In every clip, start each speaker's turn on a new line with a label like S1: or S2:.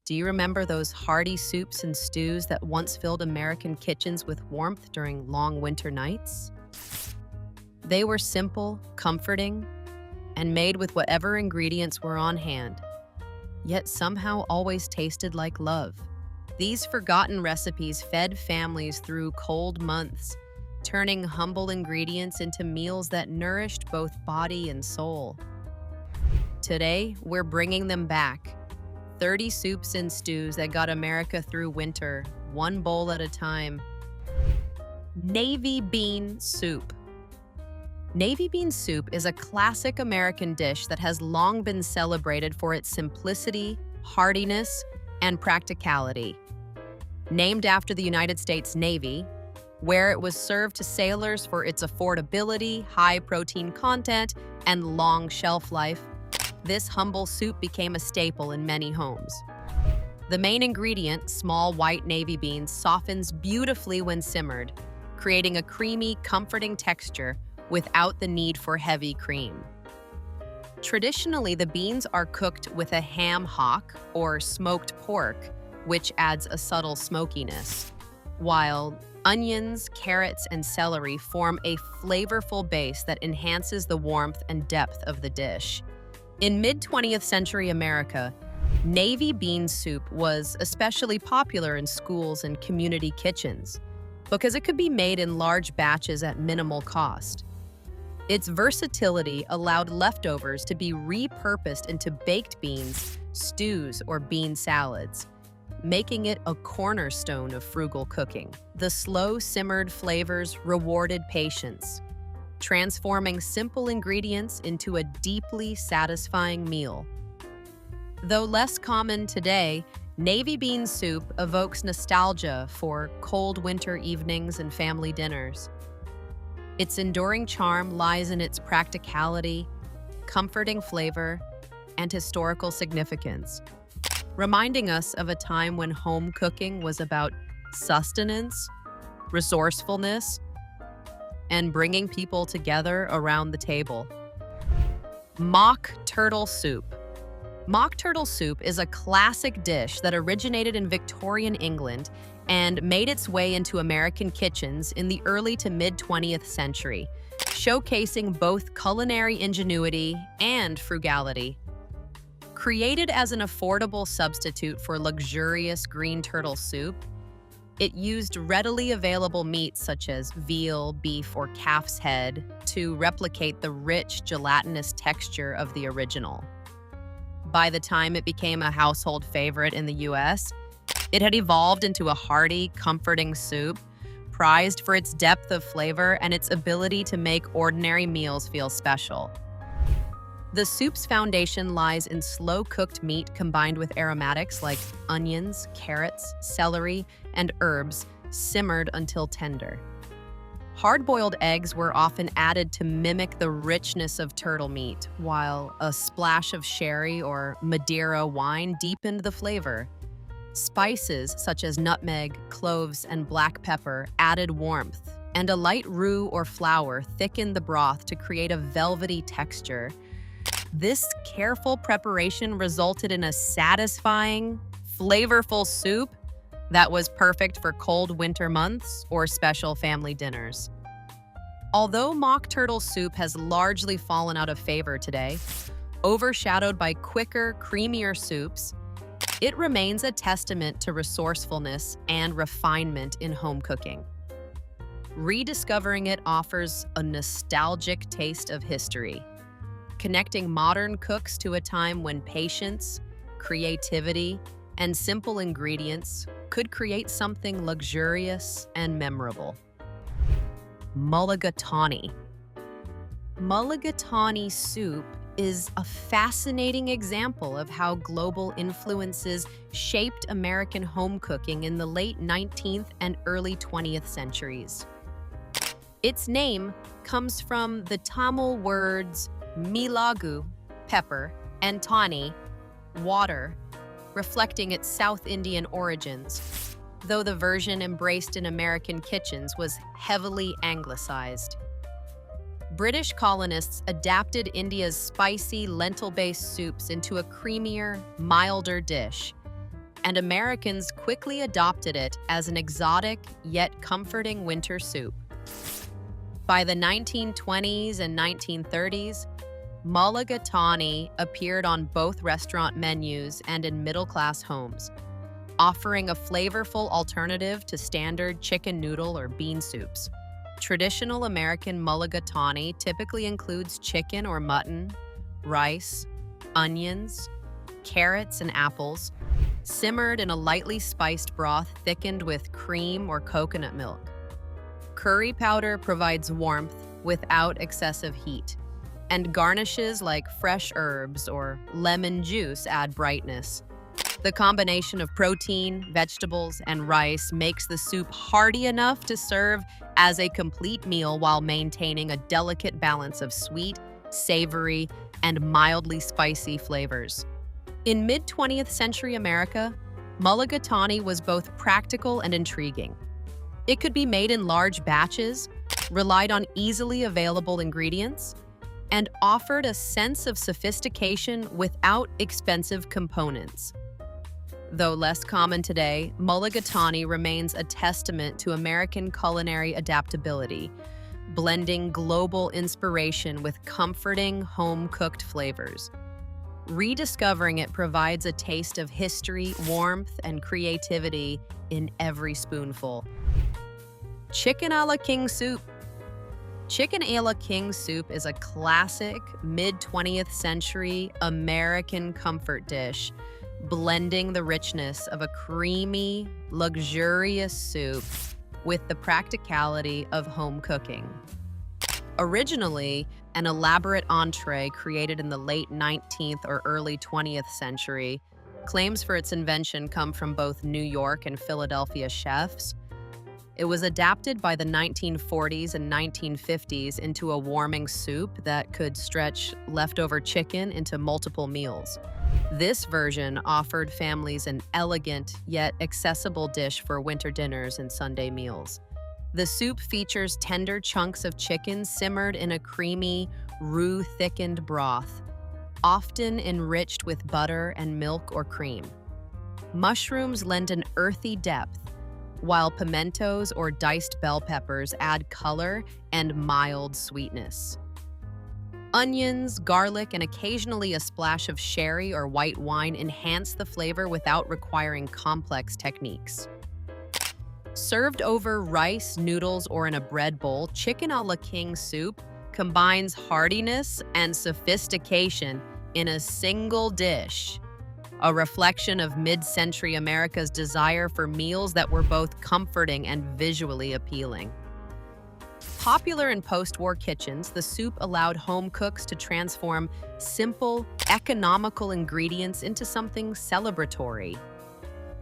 S1: Do you remember those hearty soups and stews that once filled American kitchens with warmth during long winter nights? They were simple, comforting, and made with whatever ingredients were on hand, yet somehow always tasted like love. These forgotten recipes fed families through cold months, turning humble ingredients into meals that nourished both body and soul. Today, we're bringing them back. 30 soups and stews that got America through winter, one bowl at a time. Navy bean soup. Navy bean soup is a classic American dish that has long been celebrated for its simplicity, heartiness, and practicality. Named after the United States Navy, where it was served to sailors for its affordability, high protein content, and long shelf life, this humble soup became a staple in many homes. The main ingredient, small white navy beans, softens beautifully when simmered, creating a creamy, comforting texture without the need for heavy cream. Traditionally, the beans are cooked with a ham hock or smoked pork, which adds a subtle smokiness, while onions, carrots, and celery form a flavorful base that enhances the warmth and depth of the dish. In mid-20th century America, navy bean soup was especially popular in schools and community kitchens because it could be made in large batches at minimal cost. Its versatility allowed leftovers to be repurposed into baked beans, stews, or bean salads, making it a cornerstone of frugal cooking. The slow-simmered flavors rewarded patience, transforming simple ingredients into a deeply satisfying meal. Though less common today, navy bean soup evokes nostalgia for cold winter evenings and family dinners. Its enduring charm lies in its practicality, comforting flavor, and historical significance, reminding us of a time when home cooking was about sustenance, resourcefulness, and bringing people together around the table. Mock turtle soup. Mock turtle soup is a classic dish that originated in Victorian England and made its way into American kitchens in the early to mid-20th century, showcasing both culinary ingenuity and frugality. Created as an affordable substitute for luxurious green turtle soup, it used readily available meats such as veal, beef, or calf's head to replicate the rich, gelatinous texture of the original. By the time it became a household favorite in the US, it had evolved into a hearty, comforting soup, prized for its depth of flavor and its ability to make ordinary meals feel special. The soup's foundation lies in slow-cooked meat combined with aromatics like onions, carrots, celery, and herbs, simmered until tender. Hard-boiled eggs were often added to mimic the richness of turtle meat, while a splash of sherry or Madeira wine deepened the flavor. Spices such as nutmeg, cloves, and black pepper added warmth, and a light roux or flour thickened the broth to create a velvety texture. This careful preparation resulted in a satisfying, flavorful soup that was perfect for cold winter months or special family dinners. Although mock turtle soup has largely fallen out of favor today, overshadowed by quicker, creamier soups, it remains a testament to resourcefulness and refinement in home cooking. Rediscovering it offers a nostalgic taste of history, connecting modern cooks to a time when patience, creativity, and simple ingredients could create something luxurious and memorable. Mulligatawny. Mulligatawny soup is a fascinating example of how global influences shaped American home cooking in the late 19th and early 20th centuries. Its name comes from the Tamil words milagu, pepper, and tawny, water, reflecting its South Indian origins, though the version embraced in American kitchens was heavily anglicized. British colonists adapted India's spicy lentil-based soups into a creamier, milder dish, and Americans quickly adopted it as an exotic yet comforting winter soup. By the 1920s and 1930s, mulligatawny appeared on both restaurant menus and in middle-class homes, offering a flavorful alternative to standard chicken noodle or bean soups. Traditional American mulligatawny typically includes chicken or mutton, rice, onions, carrots, and apples, simmered in a lightly spiced broth thickened with cream or coconut milk. Curry powder provides warmth without excessive heat, and garnishes like fresh herbs or lemon juice add brightness. The combination of protein, vegetables, and rice makes the soup hearty enough to serve as a complete meal while maintaining a delicate balance of sweet, savory, and mildly spicy flavors. In mid-20th century America, mulligatawny was both practical and intriguing. It could be made in large batches, relied on easily available ingredients, and offered a sense of sophistication without expensive components. Though less common today, mulligatawny remains a testament to American culinary adaptability, blending global inspiration with comforting, home-cooked flavors. Rediscovering it provides a taste of history, warmth, and creativity in every spoonful. Chicken a la king soup. Chicken a la king soup is a classic mid-20th century American comfort dish, blending the richness of a creamy, luxurious soup with the practicality of home cooking. Originally, an elaborate entree created in the late 19th or early 20th century, claims for its invention come from both New York and Philadelphia chefs. It was adapted by the 1940s and 1950s into a warming soup that could stretch leftover chicken into multiple meals. This version offered families an elegant yet accessible dish for winter dinners and Sunday meals. The soup features tender chunks of chicken simmered in a creamy, roux-thickened broth, often enriched with butter and milk or cream. Mushrooms lend an earthy depth, while pimentos or diced bell peppers add color and mild sweetness. Onions, garlic, and occasionally a splash of sherry or white wine enhance the flavor without requiring complex techniques. Served over rice, noodles, or in a bread bowl, chicken a la king soup combines heartiness and sophistication in a single dish, a reflection of mid-century America's desire for meals that were both comforting and visually appealing. Popular in post-war kitchens, the soup allowed home cooks to transform simple, economical ingredients into something celebratory.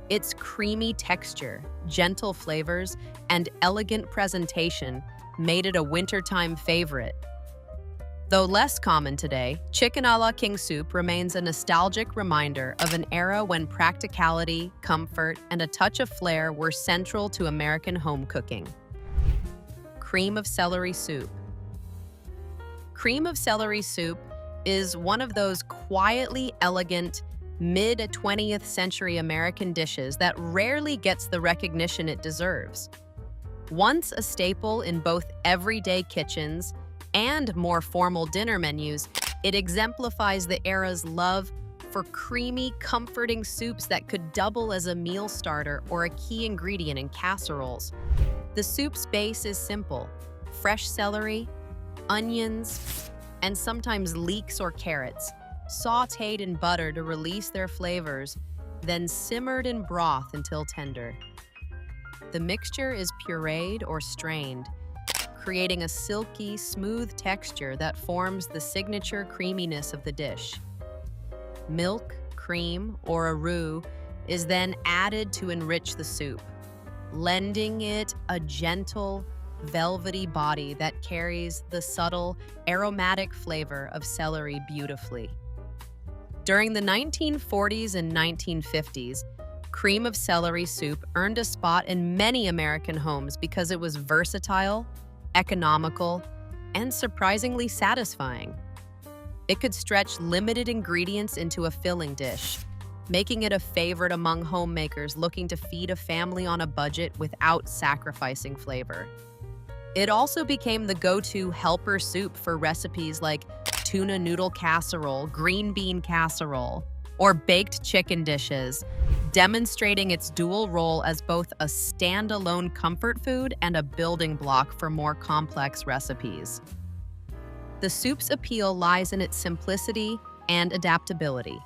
S1: Its creamy texture, gentle flavors, and elegant presentation made it a wintertime favorite. Though less common today, chicken a la king soup remains a nostalgic reminder of an era when practicality, comfort, and a touch of flair were central to American home cooking. Cream of celery soup. Cream of celery soup is one of those quietly elegant, mid-20th century American dishes that rarely gets the recognition it deserves. Once a staple in both everyday kitchens and more formal dinner menus, it exemplifies the era's love for creamy, comforting soups that could double as a meal starter or a key ingredient in casseroles. The soup's base is simple: fresh celery, onions, and sometimes leeks or carrots, sautéed in butter to release their flavors, then simmered in broth until tender. The mixture is pureed or strained, creating a silky, smooth texture that forms the signature creaminess of the dish. Milk, cream, or a roux is then added to enrich the soup, lending it a gentle, velvety body that carries the subtle, aromatic flavor of celery beautifully. During the 1940s and 1950s, cream of celery soup earned a spot in many American homes because it was versatile, economical, and surprisingly satisfying. It could stretch limited ingredients into a filling dish, making it a favorite among homemakers looking to feed a family on a budget without sacrificing flavor. It also became the go-to helper soup for recipes like tuna noodle casserole, green bean casserole, or baked chicken dishes, demonstrating its dual role as both a standalone comfort food and a building block for more complex recipes. The soup's appeal lies in its simplicity and adaptability.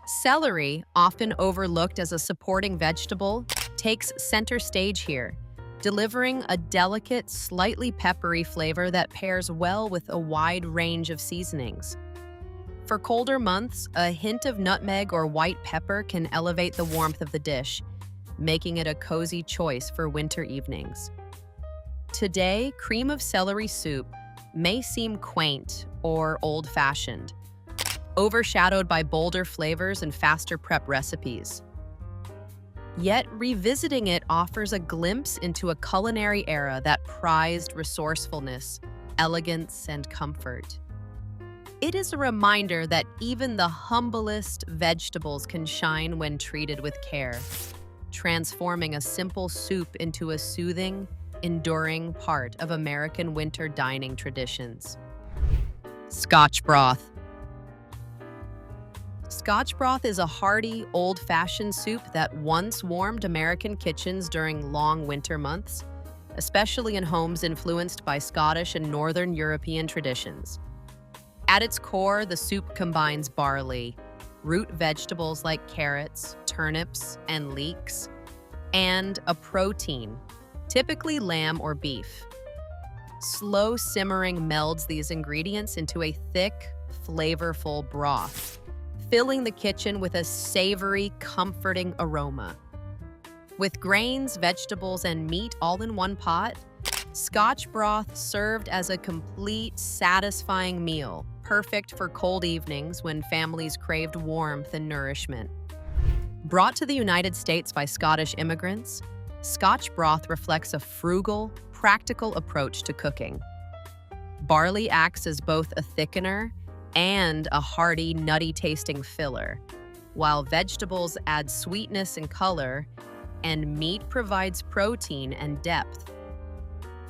S1: Celery, often overlooked as a supporting vegetable, takes center stage here, delivering a delicate, slightly peppery flavor that pairs well with a wide range of seasonings. For colder months, a hint of nutmeg or white pepper can elevate the warmth of the dish, making it a cozy choice for winter evenings. Today, cream of celery soup may seem quaint or old-fashioned, overshadowed by bolder flavors and faster prep recipes. Yet, revisiting it offers a glimpse into a culinary era that prized resourcefulness, elegance, and comfort. It is a reminder that even the humblest vegetables can shine when treated with care, transforming a simple soup into a soothing, enduring part of American winter dining traditions. Scotch broth. Scotch broth is a hearty, old-fashioned soup that once warmed American kitchens during long winter months, especially in homes influenced by Scottish and Northern European traditions. At its core, the soup combines barley, root vegetables like carrots, turnips, and leeks, and a protein, typically lamb or beef. Slow simmering melds these ingredients into a thick, flavorful broth, filling the kitchen with a savory, comforting aroma. With grains, vegetables, and meat all in one pot, Scotch broth served as a complete, satisfying meal, perfect for cold evenings when families craved warmth and nourishment. Brought to the United States by Scottish immigrants, Scotch broth reflects a frugal, practical approach to cooking. Barley acts as both a thickener and a hearty, nutty-tasting filler, while vegetables add sweetness and color, and meat provides protein and depth.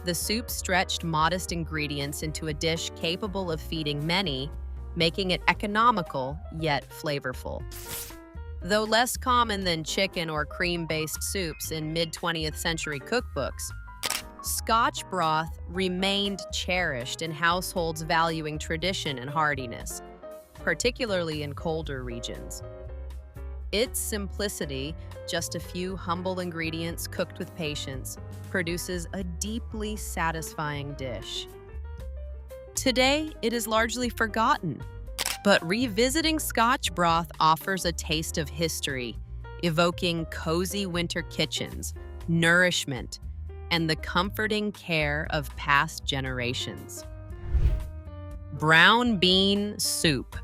S1: The soup stretched modest ingredients into a dish capable of feeding many, making it economical yet flavorful. Though less common than chicken or cream-based soups in mid-20th century cookbooks, Scotch broth remained cherished in households valuing tradition and heartiness, particularly in colder regions. Its simplicity, just a few humble ingredients cooked with patience, produces a deeply satisfying dish. Today, it is largely forgotten, but revisiting Scotch broth offers a taste of history, evoking cozy winter kitchens, nourishment, and the comforting care of past generations. Brown bean soup.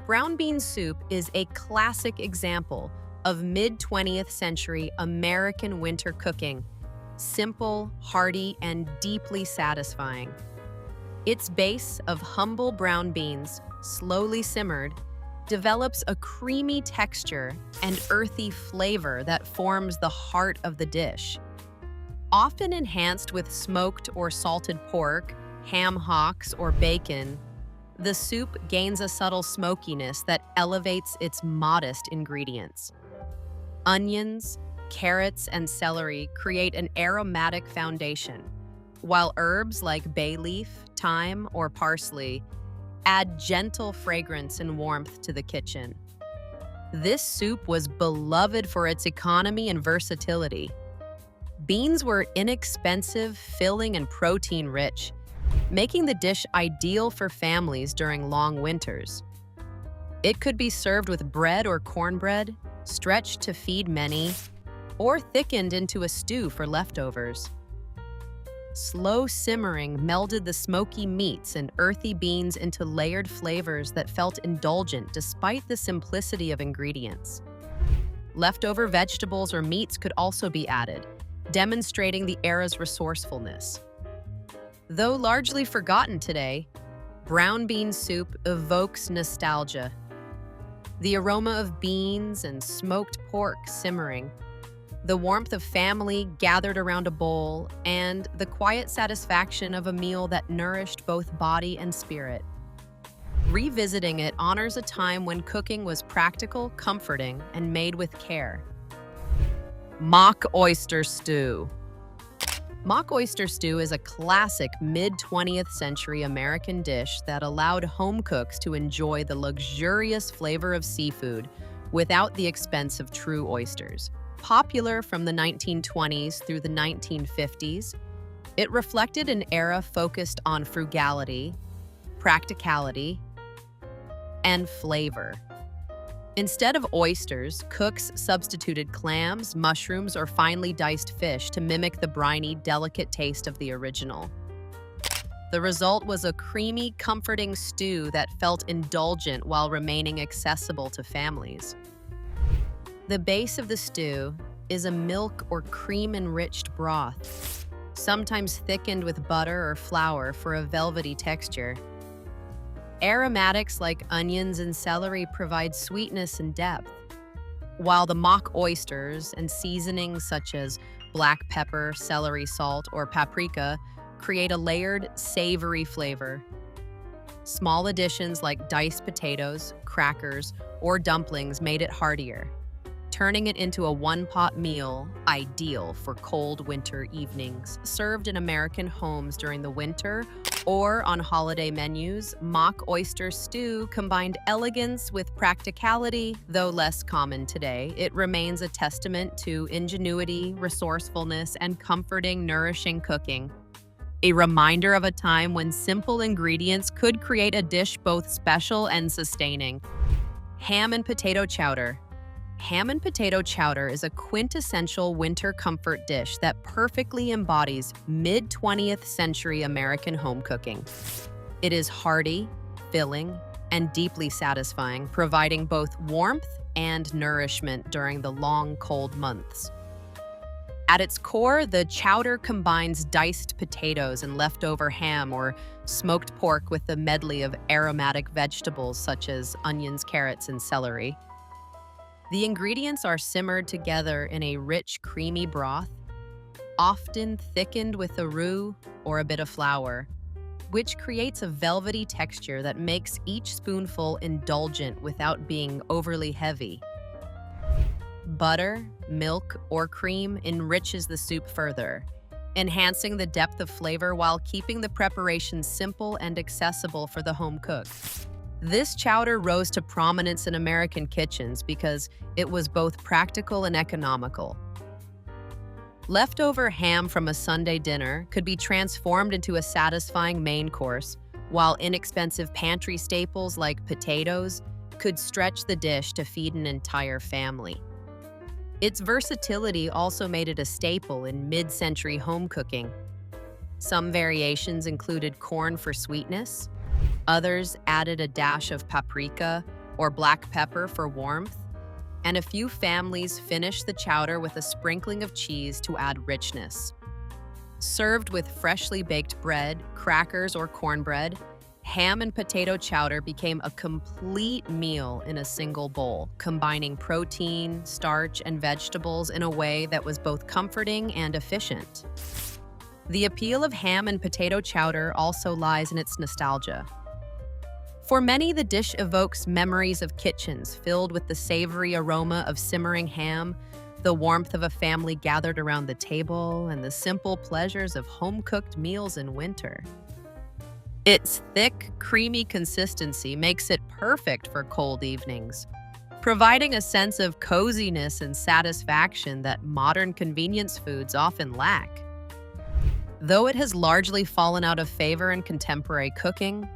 S1: Brown bean soup is a classic example of mid-20th century American winter cooking, simple, hearty, and deeply satisfying. Its base of humble brown beans, slowly simmered, develops a creamy texture and earthy flavor that forms the heart of the dish. Often enhanced with smoked or salted pork, ham hocks, or bacon, the soup gains a subtle smokiness that elevates its modest ingredients. Onions, carrots, and celery create an aromatic foundation, while herbs like bay leaf, thyme, or parsley add gentle fragrance and warmth to the kitchen. This soup was beloved for its economy and versatility. Beans were inexpensive, filling, and protein-rich, making the dish ideal for families during long winters. It could be served with bread or cornbread, stretched to feed many, or thickened into a stew for leftovers. Slow simmering melded the smoky meats and earthy beans into layered flavors that felt indulgent despite the simplicity of ingredients. Leftover vegetables or meats could also be added, demonstrating the era's resourcefulness. Though largely forgotten today, brown bean soup evokes nostalgia. The aroma of beans and smoked pork simmering, the warmth of family gathered around a bowl, and the quiet satisfaction of a meal that nourished both body and spirit. Revisiting it honors a time when cooking was practical, comforting, and made with care. Mock oyster stew. Mock oyster stew is a classic mid-20th century American dish that allowed home cooks to enjoy the luxurious flavor of seafood without the expense of true oysters. Popular from the 1920s through the 1950s, it reflected an era focused on frugality, practicality, and flavor. Instead of oysters, cooks substituted clams, mushrooms, or finely diced fish to mimic the briny, delicate taste of the original. The result was a creamy, comforting stew that felt indulgent while remaining accessible to families. The base of the stew is a milk or cream-enriched broth, sometimes thickened with butter or flour for a velvety texture. Aromatics like onions and celery provide sweetness and depth, while the mock oysters and seasonings such as black pepper, celery salt, or paprika create a layered, savory flavor. Small additions like diced potatoes, crackers, or dumplings made it heartier, turning it into a one-pot meal ideal for cold winter evenings. Served in American homes during the winter or on holiday menus, mock oyster stew combined elegance with practicality. Though less common today, it remains a testament to ingenuity, resourcefulness, and comforting, nourishing cooking. A reminder of a time when simple ingredients could create a dish both special and sustaining. Ham and potato chowder. Ham and potato chowder is a quintessential winter comfort dish that perfectly embodies mid-20th century American home cooking. It is hearty, filling, and deeply satisfying, providing both warmth and nourishment during the long, cold months. At its core, the chowder combines diced potatoes and leftover ham or smoked pork with a medley of aromatic vegetables such as onions, carrots, and celery. The ingredients are simmered together in a rich, creamy broth, often thickened with a roux or a bit of flour, which creates a velvety texture that makes each spoonful indulgent without being overly heavy. Butter, milk, or cream enriches the soup further, enhancing the depth of flavor while keeping the preparation simple and accessible for the home cook. This chowder rose to prominence in American kitchens because it was both practical and economical. Leftover ham from a Sunday dinner could be transformed into a satisfying main course, while inexpensive pantry staples like potatoes could stretch the dish to feed an entire family. Its versatility also made it a staple in mid-century home cooking. Some variations included corn for sweetness. Others added a dash of paprika or black pepper for warmth, and a few families finished the chowder with a sprinkling of cheese to add richness. Served with freshly baked bread, crackers, or cornbread, ham and potato chowder became a complete meal in a single bowl, combining protein, starch, and vegetables in a way that was both comforting and efficient. The appeal of ham and potato chowder also lies in its nostalgia. For many, the dish evokes memories of kitchens filled with the savory aroma of simmering ham, the warmth of a family gathered around the table, and the simple pleasures of home-cooked meals in winter. Its thick, creamy consistency makes it perfect for cold evenings, providing a sense of coziness and satisfaction that modern convenience foods often lack. Though it has largely fallen out of favor in contemporary cooking,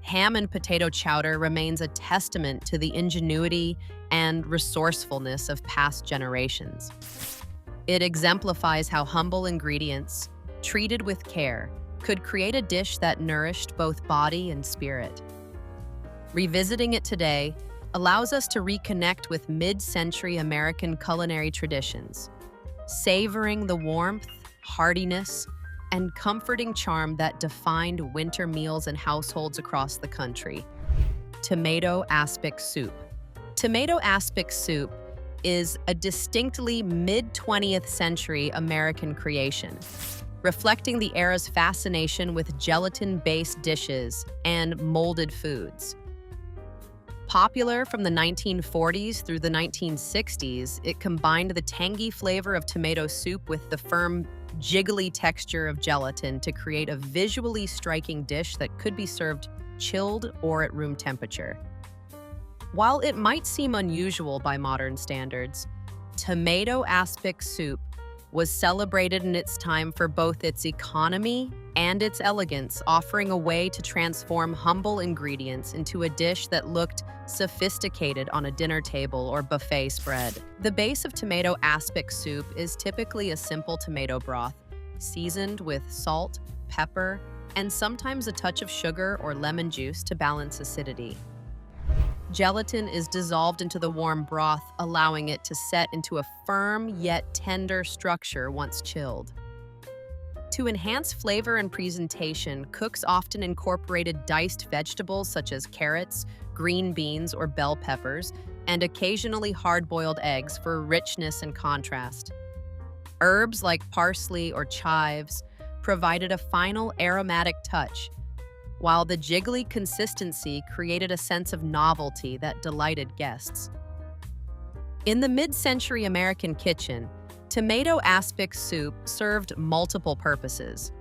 S1: ham and potato chowder remains a testament to the ingenuity and resourcefulness of past generations. It exemplifies how humble ingredients, treated with care, could create a dish that nourished both body and spirit. Revisiting it today allows us to reconnect with mid-century American culinary traditions, savoring the warmth, heartiness, and comforting charm that defined winter meals in households across the country. Tomato aspic soup. Tomato aspic soup is a distinctly mid-20th century American creation, reflecting the era's fascination with gelatin-based dishes and molded foods. Popular from the 1940s through the 1960s, it combined the tangy flavor of tomato soup with the firm, jiggly texture of gelatin to create a visually striking dish that could be served chilled or at room temperature. While it might seem unusual by modern standards, tomato aspic soup was celebrated in its time for both its economy and its elegance, offering a way to transform humble ingredients into a dish that looked sophisticated on a dinner table or buffet spread. The base of tomato aspic soup is typically a simple tomato broth, seasoned with salt, pepper, and sometimes a touch of sugar or lemon juice to balance acidity. Gelatin is dissolved into the warm broth, allowing it to set into a firm yet tender structure once chilled. To enhance flavor and presentation, cooks often incorporated diced vegetables such as carrots, green beans, or bell peppers, and occasionally hard-boiled eggs for richness and contrast. Herbs like parsley or chives provided a final aromatic touch, while the jiggly consistency created a sense of novelty that delighted guests. In the mid-century American kitchen, tomato aspic soup served multiple purposes.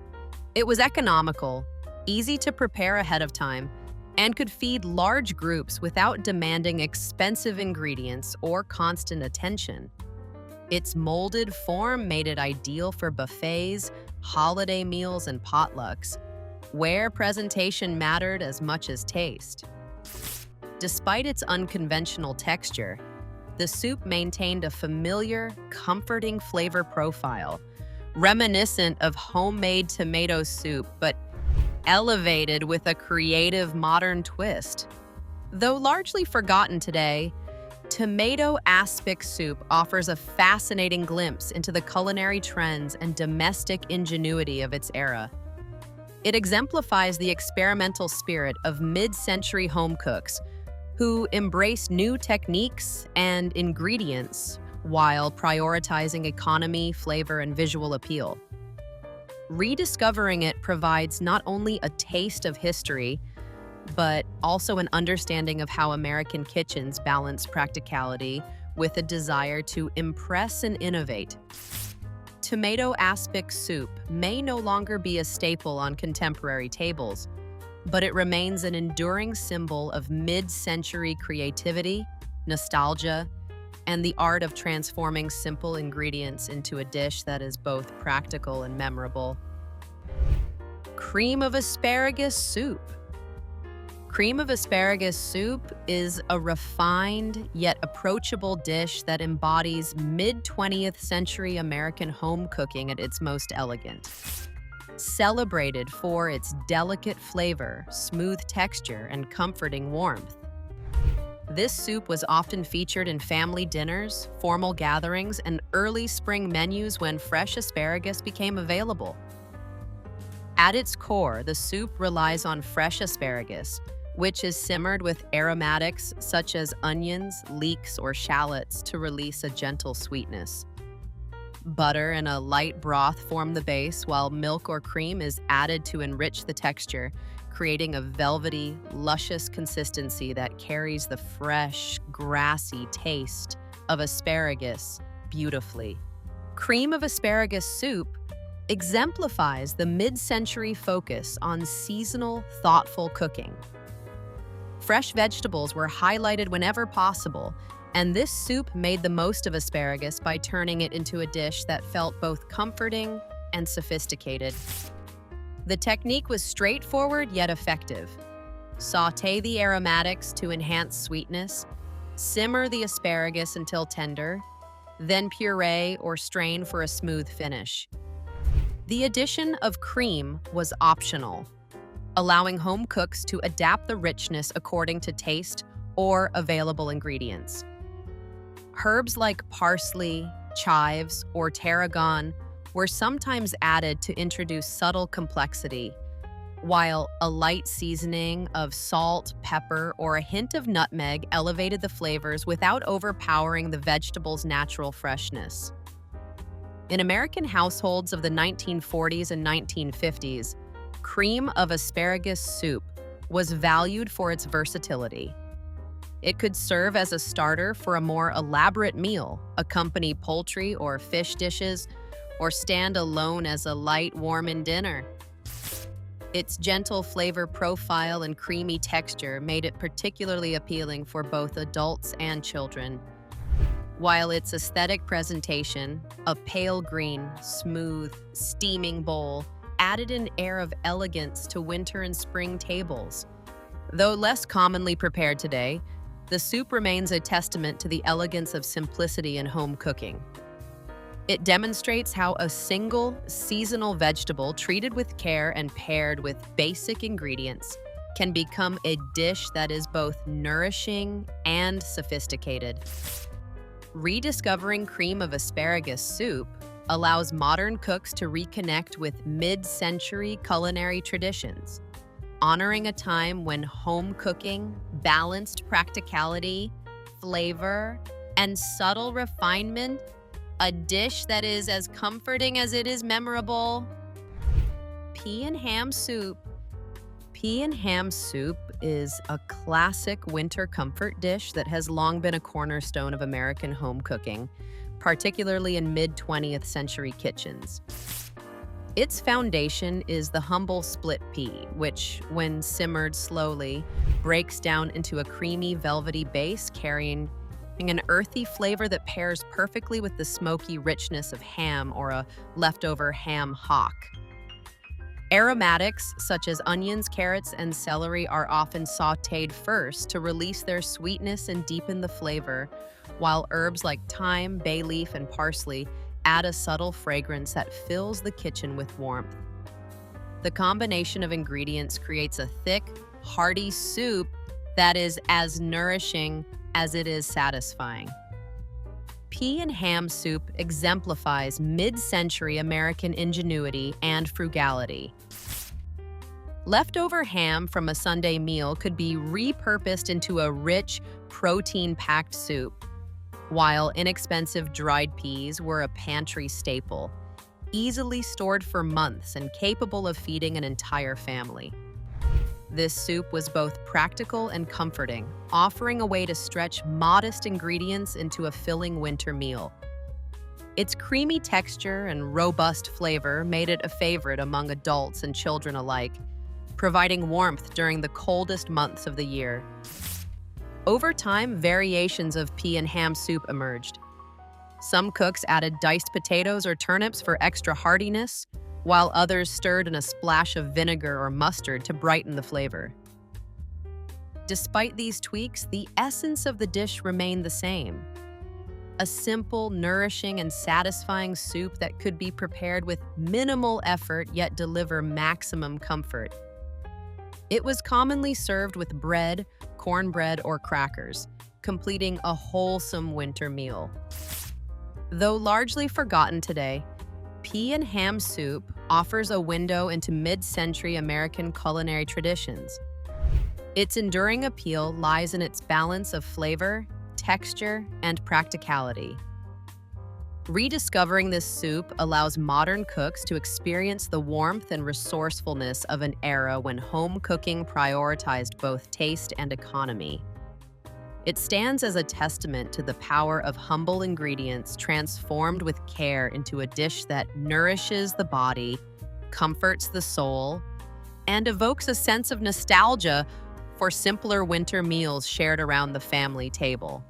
S1: It was economical, easy to prepare ahead of time, and could feed large groups without demanding expensive ingredients or constant attention. Its molded form made it ideal for buffets, holiday meals, and potlucks, where presentation mattered as much as taste. Despite its unconventional texture, the soup maintained a familiar, comforting flavor profile, reminiscent of homemade tomato soup, but elevated with a creative modern twist. Though largely forgotten today, tomato aspic soup offers a fascinating glimpse into the culinary trends and domestic ingenuity of its era. It exemplifies the experimental spirit of mid-century home cooks who embrace new techniques and ingredients while prioritizing economy, flavor, and visual appeal. Rediscovering it provides not only a taste of history, but also an understanding of how American kitchens balance practicality with a desire to impress and innovate. Tomato aspic soup may no longer be a staple on contemporary tables, but it remains an enduring symbol of mid-century creativity, nostalgia, and the art of transforming simple ingredients into a dish that is both practical and memorable. Cream of asparagus soup. Cream of asparagus soup is a refined yet approachable dish that embodies mid-20th century American home cooking at its most elegant. Celebrated for its delicate flavor, smooth texture, and comforting warmth. This soup was often featured in family dinners, formal gatherings, and early spring menus when fresh asparagus became available. At its core, the soup relies on fresh asparagus, which is simmered with aromatics such as onions, leeks, or shallots to release a gentle sweetness. Butter and a light broth form the base, while milk or cream is added to enrich the texture, creating a velvety, luscious consistency that carries the fresh, grassy taste of asparagus beautifully. Cream of asparagus soup exemplifies the mid-century focus on seasonal, thoughtful cooking. Fresh vegetables were highlighted whenever possible, and this soup made the most of asparagus by turning it into a dish that felt both comforting and sophisticated. The technique was straightforward yet effective. Sauté the aromatics to enhance sweetness, simmer the asparagus until tender, then puree or strain for a smooth finish. The addition of cream was optional, allowing home cooks to adapt the richness according to taste or available ingredients. Herbs like parsley, chives, or tarragon were sometimes added to introduce subtle complexity, while a light seasoning of salt, pepper, or a hint of nutmeg elevated the flavors without overpowering the vegetable's natural freshness. In American households of the 1940s and 1950s, cream of asparagus soup was valued for its versatility. It could serve as a starter for a more elaborate meal, accompany poultry or fish dishes, or stand alone as a light, warm dinner. Its gentle flavor profile and creamy texture made it particularly appealing for both adults and children, while its aesthetic presentation, a pale green, smooth, steaming bowl, added an air of elegance to winter and spring tables. Though less commonly prepared today, the soup remains a testament to the elegance of simplicity in home cooking. It demonstrates how a single, seasonal vegetable treated with care and paired with basic ingredients can become a dish that is both nourishing and sophisticated. Rediscovering cream of asparagus soup allows modern cooks to reconnect with mid-century culinary traditions, honoring a time when home cooking balanced practicality, flavor, and subtle refinement, a dish that is as comforting as it is memorable. Pea and ham soup. Pea and ham soup is a classic winter comfort dish that has long been a cornerstone of American home cooking, particularly in mid-20th century kitchens. Its foundation is the humble split pea, which, when simmered slowly, breaks down into a creamy, velvety base carrying an earthy flavor that pairs perfectly with the smoky richness of ham or a leftover ham hock. Aromatics such as onions, carrots, and celery are often sautéed first to release their sweetness and deepen the flavor, while herbs like thyme, bay leaf, and parsley add a subtle fragrance that fills the kitchen with warmth. The combination of ingredients creates a thick, hearty soup that is as nourishing as it is satisfying. Pea and ham soup exemplifies mid-century American ingenuity and frugality. Leftover ham from a Sunday meal could be repurposed into a rich, protein-packed soup, while inexpensive dried peas were a pantry staple, easily stored for months and capable of feeding an entire family. This soup was both practical and comforting, offering a way to stretch modest ingredients into a filling winter meal. Its creamy texture and robust flavor made it a favorite among adults and children alike, providing warmth during the coldest months of the year. Over time, variations of pea and ham soup emerged. Some cooks added diced potatoes or turnips for extra heartiness, while others stirred in a splash of vinegar or mustard to brighten the flavor. Despite these tweaks, the essence of the dish remained the same. A simple, nourishing, and satisfying soup that could be prepared with minimal effort yet deliver maximum comfort. It was commonly served with bread, cornbread, or crackers, completing a wholesome winter meal. Though largely forgotten today, pea and ham soup offers a window into mid-century American culinary traditions. Its enduring appeal lies in its balance of flavor, texture, and practicality. Rediscovering this soup allows modern cooks to experience the warmth and resourcefulness of an era when home cooking prioritized both taste and economy. It stands as a testament to the power of humble ingredients transformed with care into a dish that nourishes the body, comforts the soul, and evokes a sense of nostalgia for simpler winter meals shared around the family table.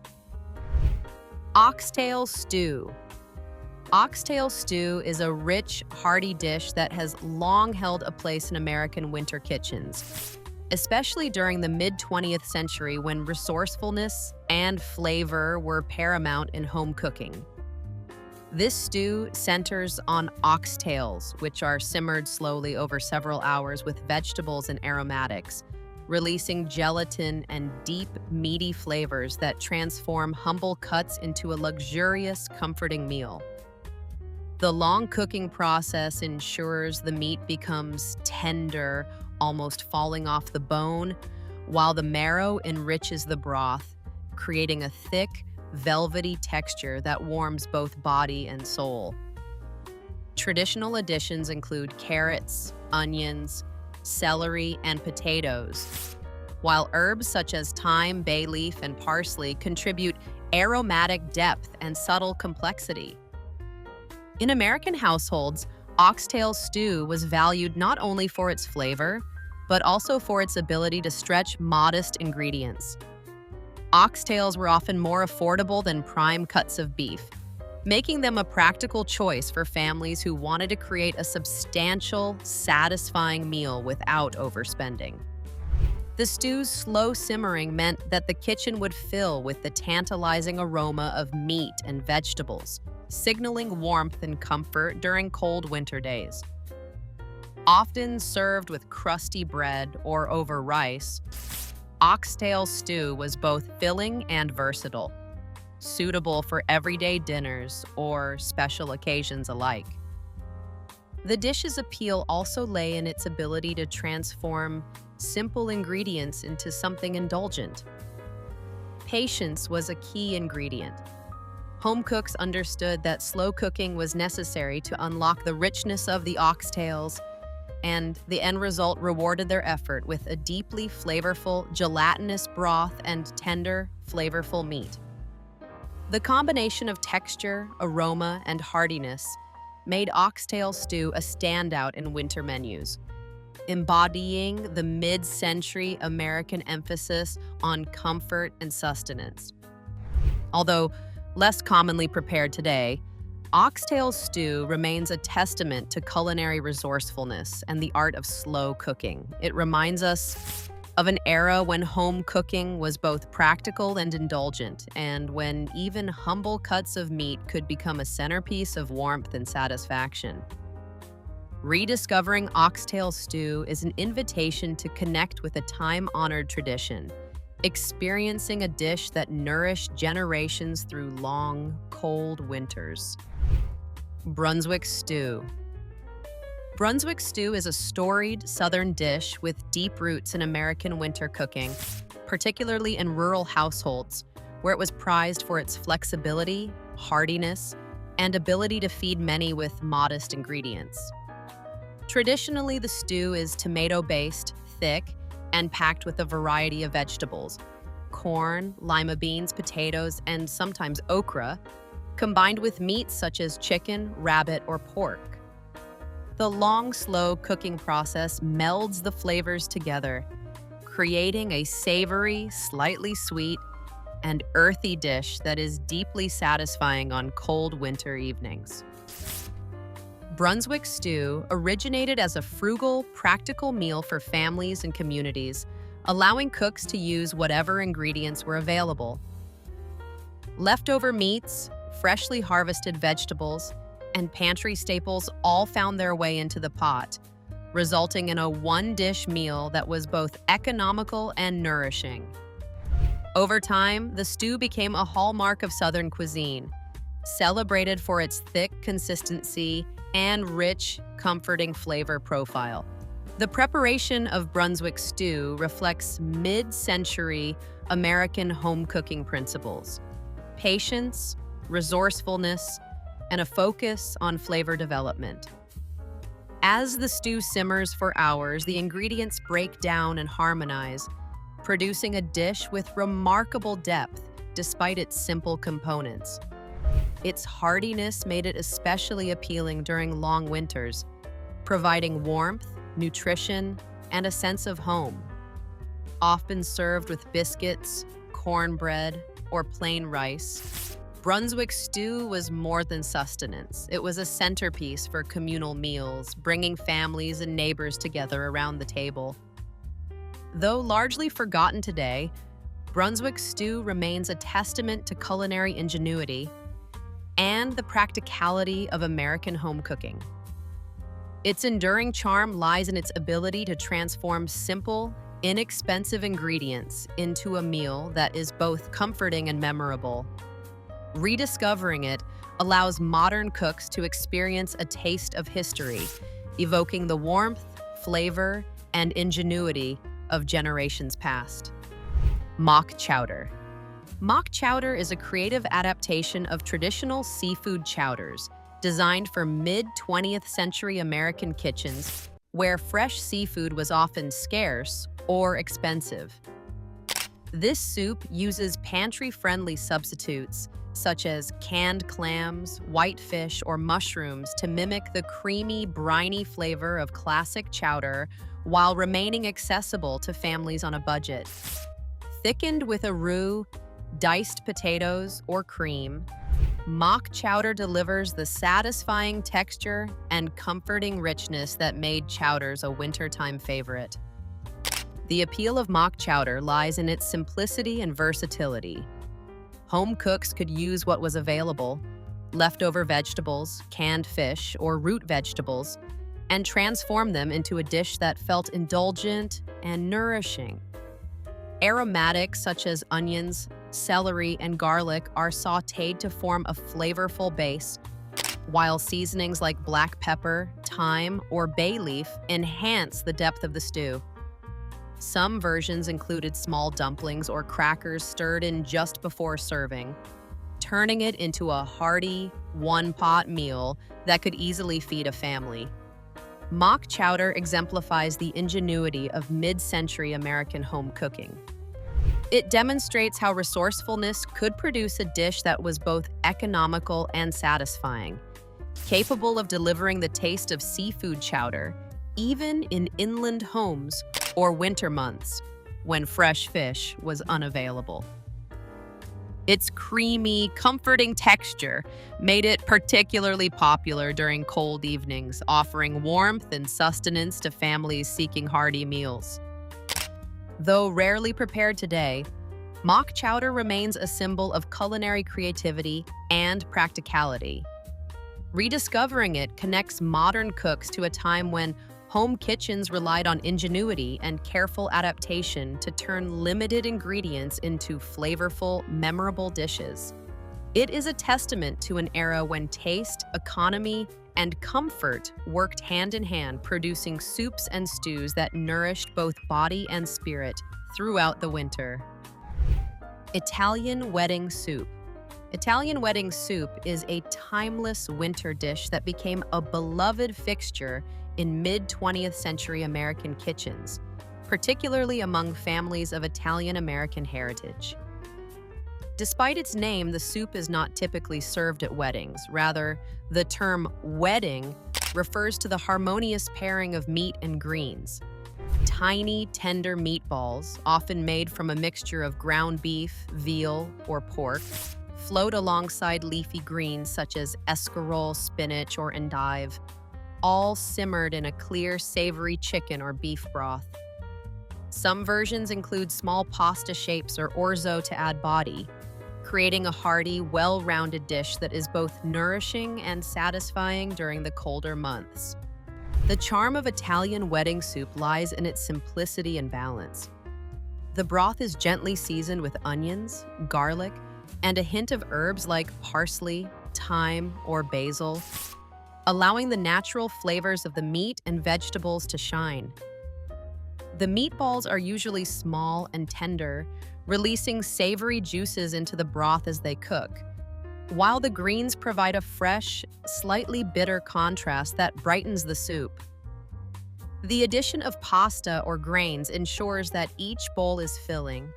S1: Oxtail stew. Oxtail stew is a rich, hearty dish that has long held a place in American winter kitchens, especially during the mid-20th century when resourcefulness and flavor were paramount in home cooking. This stew centers on oxtails, which are simmered slowly over several hours with vegetables and aromatics, releasing gelatin and deep, meaty flavors that transform humble cuts into a luxurious, comforting meal. The long cooking process ensures the meat becomes tender, almost falling off the bone, while the marrow enriches the broth, creating a thick, velvety texture that warms both body and soul. Traditional additions include carrots, onions, celery, and potatoes, while herbs such as thyme, bay leaf, and parsley contribute aromatic depth and subtle complexity. In American households, oxtail stew was valued not only for its flavor, but also for its ability to stretch modest ingredients. Oxtails were often more affordable than prime cuts of beef, making them a practical choice for families who wanted to create a substantial, satisfying meal without overspending. The stew's slow simmering meant that the kitchen would fill with the tantalizing aroma of meat and vegetables, signaling warmth and comfort during cold winter days. Often served with crusty bread or over rice, oxtail stew was both filling and versatile, suitable for everyday dinners or special occasions alike. The dish's appeal also lay in its ability to transform simple ingredients into something indulgent. Patience was a key ingredient. Home cooks understood that slow cooking was necessary to unlock the richness of the oxtails, and the end result rewarded their effort with a deeply flavorful, gelatinous broth and tender, flavorful meat. The combination of texture, aroma, and heartiness made oxtail stew a standout in winter menus, embodying the mid-century American emphasis on comfort and sustenance. Although less commonly prepared today, oxtail stew remains a testament to culinary resourcefulness and the art of slow cooking. It reminds us of an era when home cooking was both practical and indulgent, and when even humble cuts of meat could become a centerpiece of warmth and satisfaction. Rediscovering oxtail stew is an invitation to connect with a time-honored tradition, experiencing a dish that nourished generations through long, cold winters. Brunswick stew. Brunswick stew is a storied Southern dish with deep roots in American winter cooking, particularly in rural households, where it was prized for its flexibility, heartiness, and ability to feed many with modest ingredients. Traditionally, the stew is tomato-based, thick, and packed with a variety of vegetables: corn, lima beans, potatoes, and sometimes okra, combined with meats such as chicken, rabbit, or pork. The long, slow cooking process melds the flavors together, creating a savory, slightly sweet, and earthy dish that is deeply satisfying on cold winter evenings. Brunswick stew originated as a frugal, practical meal for families and communities, allowing cooks to use whatever ingredients were available. Leftover meats, freshly harvested vegetables, and pantry staples all found their way into the pot, resulting in a one-dish meal that was both economical and nourishing. Over time, the stew became a hallmark of Southern cuisine, celebrated for its thick consistency and rich, comforting flavor profile. The preparation of Brunswick stew reflects mid-century American home cooking principles: patience, resourcefulness, and a focus on flavor development. As the stew simmers for hours, the ingredients break down and harmonize, producing a dish with remarkable depth despite its simple components. Its heartiness made it especially appealing during long winters, providing warmth, nutrition, and a sense of home. Often served with biscuits, cornbread, or plain rice, Brunswick stew was more than sustenance. It was a centerpiece for communal meals, bringing families and neighbors together around the table. Though largely forgotten today, Brunswick stew remains a testament to culinary ingenuity and the practicality of American home cooking. Its enduring charm lies in its ability to transform simple, inexpensive ingredients into a meal that is both comforting and memorable. Rediscovering it allows modern cooks to experience a taste of history, evoking the warmth, flavor, and ingenuity of generations past. Mock chowder. Mock chowder is a creative adaptation of traditional seafood chowders designed for mid-20th century American kitchens where fresh seafood was often scarce or expensive. This soup uses pantry-friendly substitutes such as canned clams, whitefish, or mushrooms to mimic the creamy, briny flavor of classic chowder while remaining accessible to families on a budget. Thickened with a roux, diced potatoes, or cream, mock chowder delivers the satisfying texture and comforting richness that made chowders a wintertime favorite. The appeal of mock chowder lies in its simplicity and versatility. Home cooks could use what was available, leftover vegetables, canned fish, or root vegetables, and transform them into a dish that felt indulgent and nourishing. Aromatics such as onions, celery, and garlic are sautéed to form a flavorful base, while seasonings like black pepper, thyme, or bay leaf enhance the depth of the stew. Some versions included small dumplings or crackers stirred in just before serving, turning it into a hearty, one-pot meal that could easily feed a family. Mock chowder exemplifies the ingenuity of mid-century American home cooking. It demonstrates how resourcefulness could produce a dish that was both economical and satisfying, capable of delivering the taste of seafood chowder, even in inland homes or winter months when fresh fish was unavailable. Its creamy, comforting texture made it particularly popular during cold evenings, offering warmth and sustenance to families seeking hearty meals. Though rarely prepared today, mock chowder remains a symbol of culinary creativity and practicality. Rediscovering it connects modern cooks to a time when home kitchens relied on ingenuity and careful adaptation to turn limited ingredients into flavorful, memorable dishes. It is a testament to an era when taste, economy, and comfort worked hand in hand, producing soups and stews that nourished both body and spirit throughout the winter. Italian wedding soup. Italian wedding soup is a timeless winter dish that became a beloved fixture in mid-20th century American kitchens, particularly among families of Italian-American heritage. Despite its name, the soup is not typically served at weddings. Rather, the term wedding refers to the harmonious pairing of meat and greens. Tiny, tender meatballs, often made from a mixture of ground beef, veal, or pork, float alongside leafy greens such as escarole, spinach, or endive, all simmered in a clear, savory chicken or beef broth. Some versions include small pasta shapes or orzo to add body, creating a hearty, well-rounded dish that is both nourishing and satisfying during the colder months. The charm of Italian wedding soup lies in its simplicity and balance. The broth is gently seasoned with onions, garlic, and a hint of herbs like parsley, thyme, or basil, allowing the natural flavors of the meat and vegetables to shine. The meatballs are usually small and tender, releasing savory juices into the broth as they cook, while the greens provide a fresh, slightly bitter contrast that brightens the soup. The addition of pasta or grains ensures that each bowl is filling,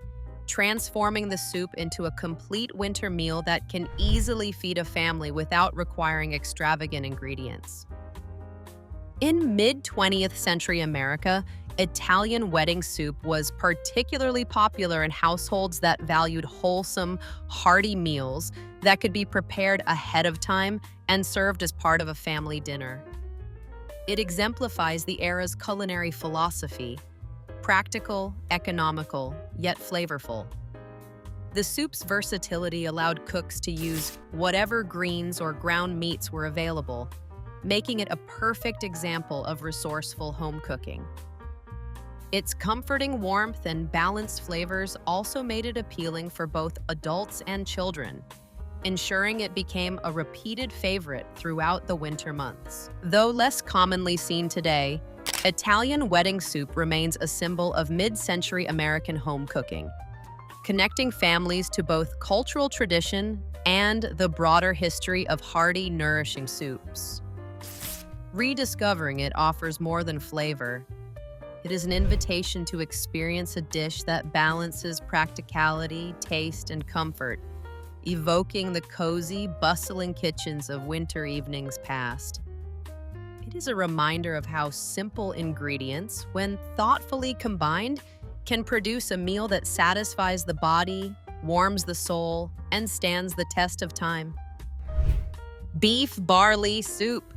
S1: transforming the soup into a complete winter meal that can easily feed a family without requiring extravagant ingredients. In mid-20th century America, Italian wedding soup was particularly popular in households that valued wholesome, hearty meals that could be prepared ahead of time and served as part of a family dinner. It exemplifies the era's culinary philosophy: practical, economical, yet flavorful. The soup's versatility allowed cooks to use whatever greens or ground meats were available, making it a perfect example of resourceful home cooking. Its comforting warmth and balanced flavors also made it appealing for both adults and children, ensuring it became a repeated favorite throughout the winter months. Though less commonly seen today, Italian wedding soup remains a symbol of mid-century American home cooking, connecting families to both cultural tradition and the broader history of hearty, nourishing soups. Rediscovering it offers more than flavor. It is an invitation to experience a dish that balances practicality, taste, and comfort, evoking the cozy, bustling kitchens of winter evenings past. It is a reminder of how simple ingredients, when thoughtfully combined, can produce a meal that satisfies the body, warms the soul, and stands the test of time. Beef barley soup.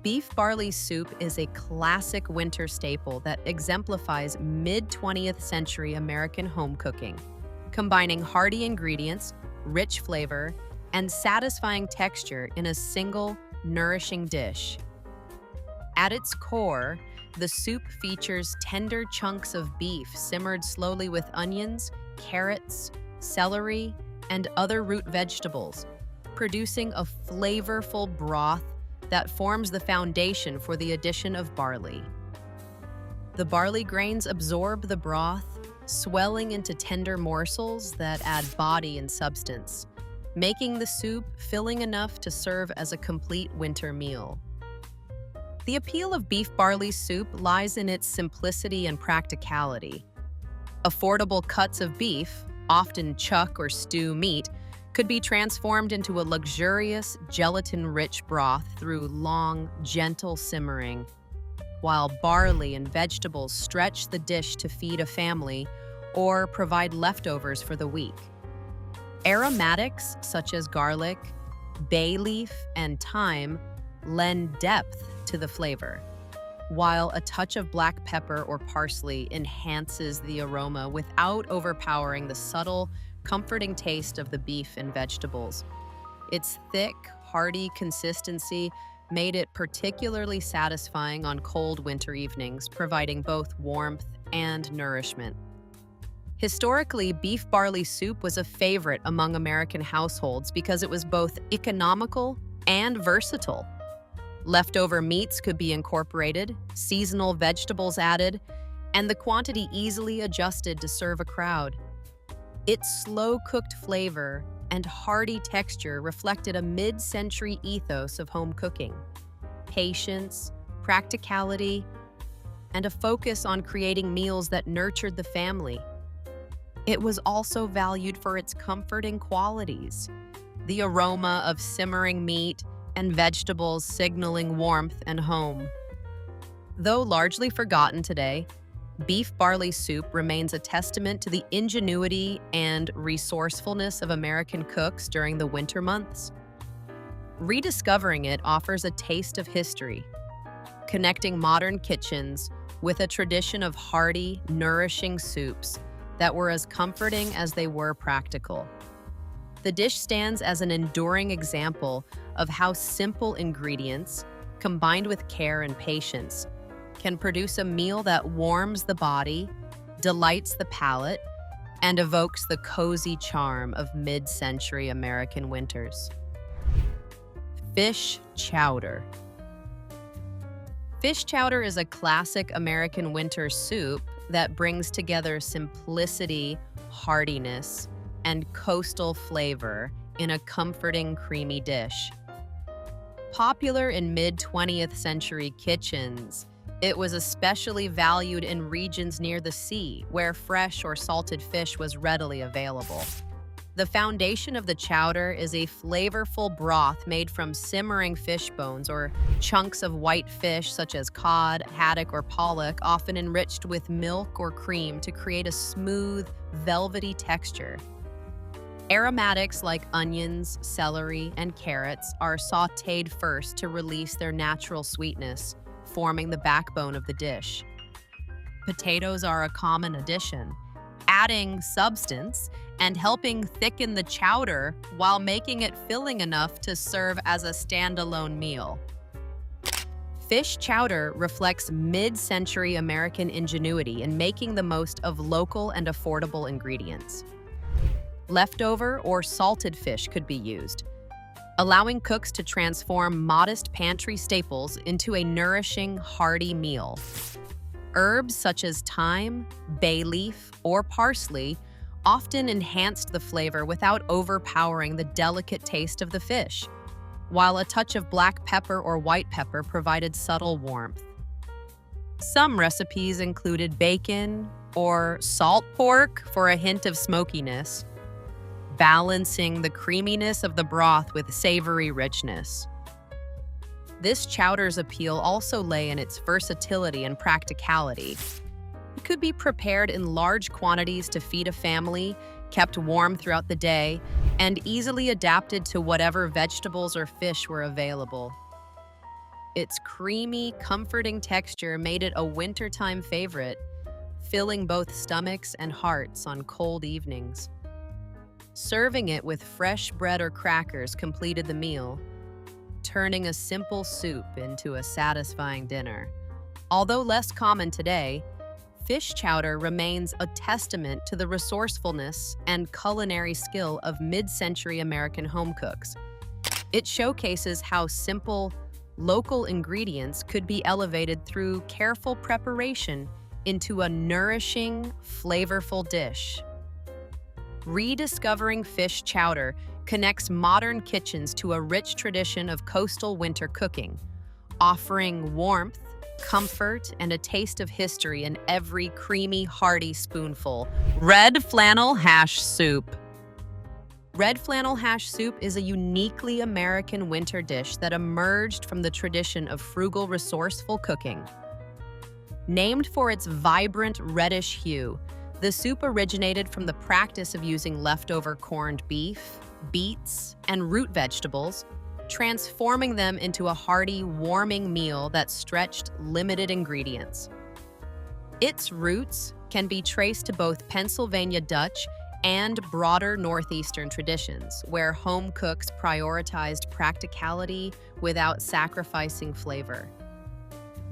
S1: Beef barley soup is a classic winter staple that exemplifies mid-20th century American home cooking, combining hearty ingredients, rich flavor, and satisfying texture in a single, nourishing dish. At its core, the soup features tender chunks of beef simmered slowly with onions, carrots, celery, and other root vegetables, producing a flavorful broth that forms the foundation for the addition of barley. The barley grains absorb the broth, swelling into tender morsels that add body and substance, making the soup filling enough to serve as a complete winter meal. The appeal of beef barley soup lies in its simplicity and practicality. Affordable cuts of beef, often chuck or stew meat, could be transformed into a luxurious, gelatin-rich broth through long, gentle simmering, while barley and vegetables stretch the dish to feed a family or provide leftovers for the week. Aromatics such as garlic, bay leaf, and thyme lend depth to the flavor, while a touch of black pepper or parsley enhances the aroma without overpowering the subtle, comforting taste of the beef and vegetables. Its thick, hearty consistency made it particularly satisfying on cold winter evenings, providing both warmth and nourishment. Historically, beef barley soup was a favorite among American households because it was both economical and versatile. Leftover meats could be incorporated, seasonal vegetables added, and the quantity easily adjusted to serve a crowd. Its slow-cooked flavor and hearty texture reflected a mid-century ethos of home cooking: patience, practicality, and a focus on creating meals that nurtured the family. It was also valued for its comforting qualities, the aroma of simmering meat and vegetables signaling warmth and home. Though largely forgotten today, beef barley soup remains a testament to the ingenuity and resourcefulness of American cooks during the winter months. Rediscovering it offers a taste of history, connecting modern kitchens with a tradition of hearty, nourishing soups that were as comforting as they were practical. The dish stands as an enduring example of how simple ingredients, combined with care and patience, can produce a meal that warms the body, delights the palate, and evokes the cozy charm of mid-century American winters. Fish chowder. Fish chowder is a classic American winter soup that brings together simplicity, heartiness, and coastal flavor in a comforting, creamy dish. Popular in mid-20th century kitchens, it was especially valued in regions near the sea, where fresh or salted fish was readily available. The foundation of the chowder is a flavorful broth made from simmering fish bones or chunks of white fish such as cod, haddock, or pollock, often enriched with milk or cream to create a smooth, velvety texture. Aromatics like onions, celery, and carrots are sautéed first to release their natural sweetness, forming the backbone of the dish. Potatoes are a common addition, adding substance and helping thicken the chowder while making it filling enough to serve as a standalone meal. Fish chowder reflects mid-century American ingenuity in making the most of local and affordable ingredients. Leftover or salted fish could be used. allowing cooks to transform modest pantry staples into a nourishing, hearty meal. Herbs such as thyme, bay leaf, or parsley often enhanced the flavor without overpowering the delicate taste of the fish, while a touch of black pepper or white pepper provided subtle warmth. Some recipes included bacon or salt pork for a hint of smokiness, balancing the creaminess of the broth with savory richness. This chowder's appeal also lay in its versatility and practicality. It could be prepared in large quantities to feed a family, kept warm throughout the day, and easily adapted to whatever vegetables or fish were available. Its creamy, comforting texture made it a wintertime favorite, filling both stomachs and hearts on cold evenings. Serving it with fresh bread or crackers completed the meal, turning a simple soup into a satisfying dinner. Although less common today, fish chowder remains a testament to the resourcefulness and culinary skill of mid-century American home cooks. It showcases how simple, local ingredients could be elevated through careful preparation into a nourishing, flavorful dish. Rediscovering fish chowder connects modern kitchens to a rich tradition of coastal winter cooking, offering warmth, comfort, and a taste of history in every creamy, hearty spoonful. Red flannel hash soup. Red flannel hash soup is a uniquely American winter dish that emerged from the tradition of frugal, resourceful cooking. Named for its vibrant reddish hue, the soup originated from the practice of using leftover corned beef, beets, and root vegetables, transforming them into a hearty, warming meal that stretched limited ingredients. Its roots can be traced to both Pennsylvania Dutch and broader Northeastern traditions, where home cooks prioritized practicality without sacrificing flavor.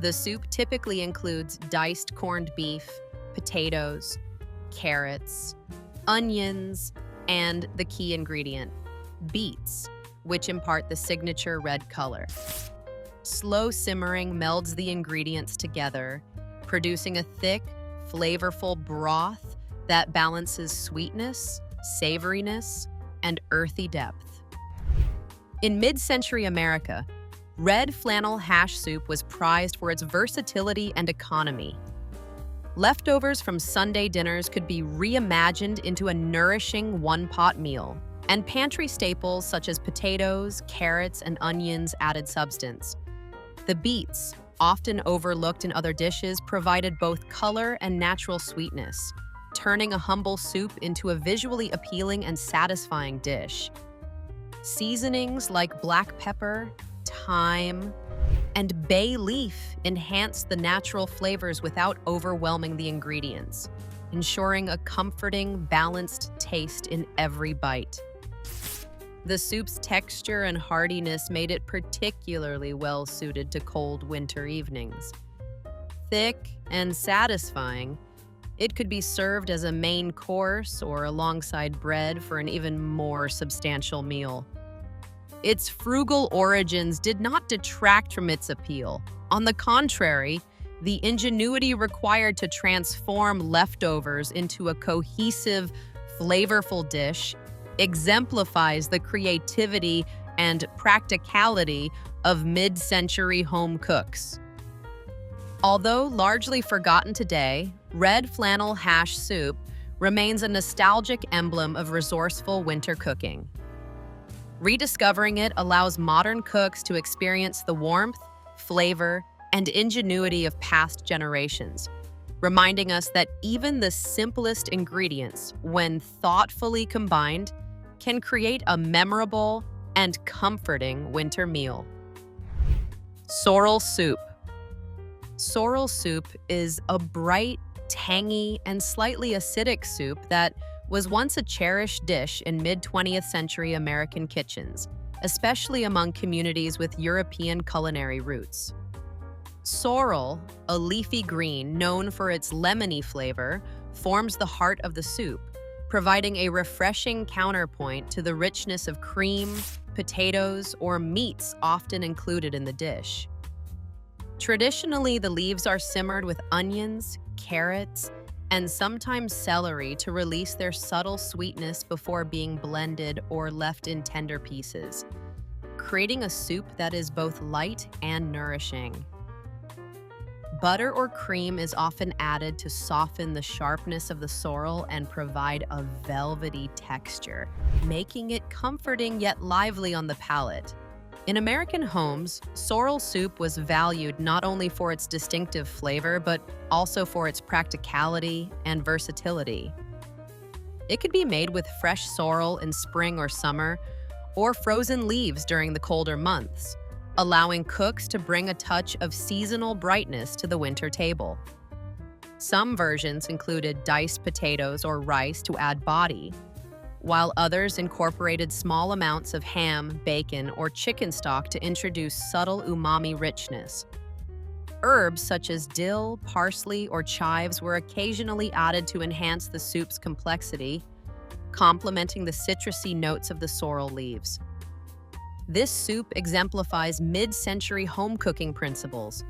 S1: The soup typically includes diced corned beef, potatoes, carrots, onions, and the key ingredient, beets, which impart the signature red color. Slow simmering melds the ingredients together, producing a thick, flavorful broth that balances sweetness, savoriness, and earthy depth. In mid-century America, red flannel hash soup was prized for its versatility and economy. Leftovers from Sunday dinners could be reimagined into a nourishing one-pot meal, and pantry staples such as potatoes, carrots, and onions added substance. The beets, often overlooked in other dishes, provided both color and natural sweetness, turning a humble soup into a visually appealing and satisfying dish. Seasonings like black pepper, thyme, and bay leaf enhance the natural flavors without overwhelming the ingredients, ensuring a comforting, balanced taste in every bite. The soup's texture and heartiness made it particularly well-suited to cold winter evenings. Thick and satisfying, it could be served as a main course or alongside bread for an even more substantial meal. Its frugal origins did not detract from its appeal. On the contrary, the ingenuity required to transform leftovers into a cohesive, flavorful dish exemplifies the creativity and practicality of mid-century home cooks. Although largely forgotten today, red flannel hash soup remains a nostalgic emblem of resourceful winter cooking. Rediscovering it allows modern cooks to experience the warmth, flavor, and ingenuity of past generations, reminding us that even the simplest ingredients, when thoughtfully combined, can create a memorable and comforting winter meal. Sorrel soup. Sorrel soup is a bright, tangy, and slightly acidic soup that was once a cherished dish in mid-20th century American kitchens, especially among communities with European culinary roots. Sorrel, a leafy green known for its lemony flavor, forms the heart of the soup, providing a refreshing counterpoint to the richness of cream, potatoes, or meats often included in the dish. Traditionally, the leaves are simmered with onions, carrots, and sometimes celery to release their subtle sweetness before being blended or left in tender pieces, creating a soup that is both light and nourishing. Butter or cream is often added to soften the sharpness of the sorrel and provide a velvety texture, making it comforting yet lively on the palate. In American homes, sorrel soup was valued not only for its distinctive flavor, but also for its practicality and versatility. It could be made with fresh sorrel in spring or summer, or frozen leaves during the colder months, allowing cooks to bring a touch of seasonal brightness to the winter table. Some versions included diced potatoes or rice to add body, while others incorporated small amounts of ham, bacon, or chicken stock to introduce subtle umami richness. Herbs such as dill, parsley, or chives were occasionally added to enhance the soup's complexity, complementing the citrusy notes of the sorrel leaves. This soup exemplifies mid-century home cooking principles,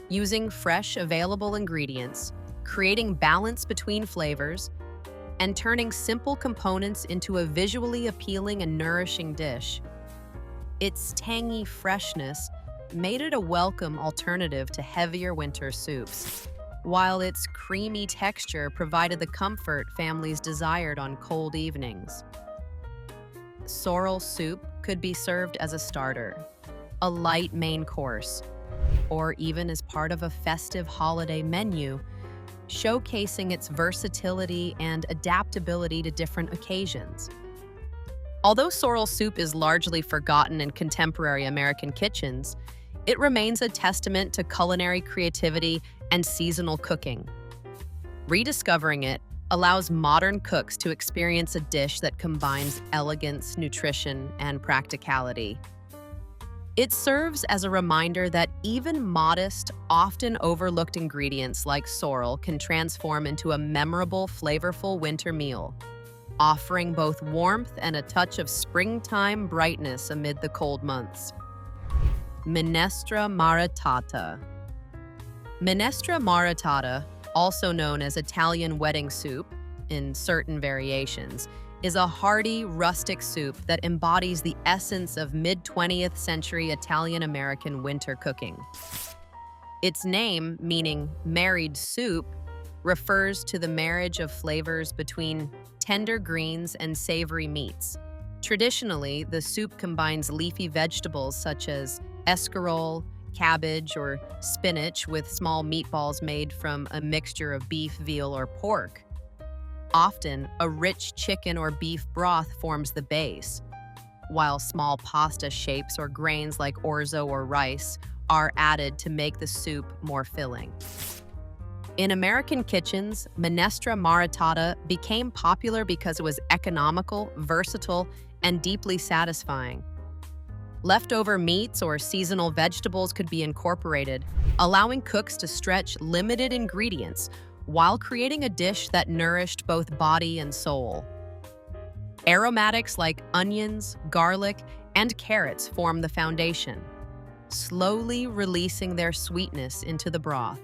S1: using fresh, available ingredients, creating balance between flavors, and turning simple components into a visually appealing and nourishing dish. Its tangy freshness made it a welcome alternative to heavier winter soups, while its creamy texture provided the comfort families desired on cold evenings. Sorrel soup could be served as a starter, a light main course, or even as part of a festive holiday menu, showcasing its versatility and adaptability to different occasions. Although sorrel soup is largely forgotten in contemporary American kitchens, it remains a testament to culinary creativity and seasonal cooking. Rediscovering it allows modern cooks to experience a dish that combines elegance, nutrition, and practicality. It serves as a reminder that even modest, often overlooked ingredients like sorrel can transform into a memorable, flavorful winter meal, offering both warmth and a touch of springtime brightness amid the cold months. Minestra maritata. Minestra maritata, also known as Italian wedding soup in certain variations, is a hearty, rustic soup that embodies the essence of mid-20th century Italian-American winter cooking. Its name, meaning married soup, refers to the marriage of flavors between tender greens and savory meats. Traditionally, the soup combines leafy vegetables such as escarole, cabbage, or spinach with small meatballs made from a mixture of beef, veal, or pork. Often, a rich chicken or beef broth forms the base, while small pasta shapes or grains like orzo or rice are added to make the soup more filling. In American kitchens, minestra maritata became popular because it was economical, versatile, and deeply satisfying. Leftover meats or seasonal vegetables could be incorporated, allowing cooks to stretch limited ingredients while creating a dish that nourished both body and soul. Aromatics like onions, garlic, and carrots form the foundation, slowly releasing their sweetness into the broth.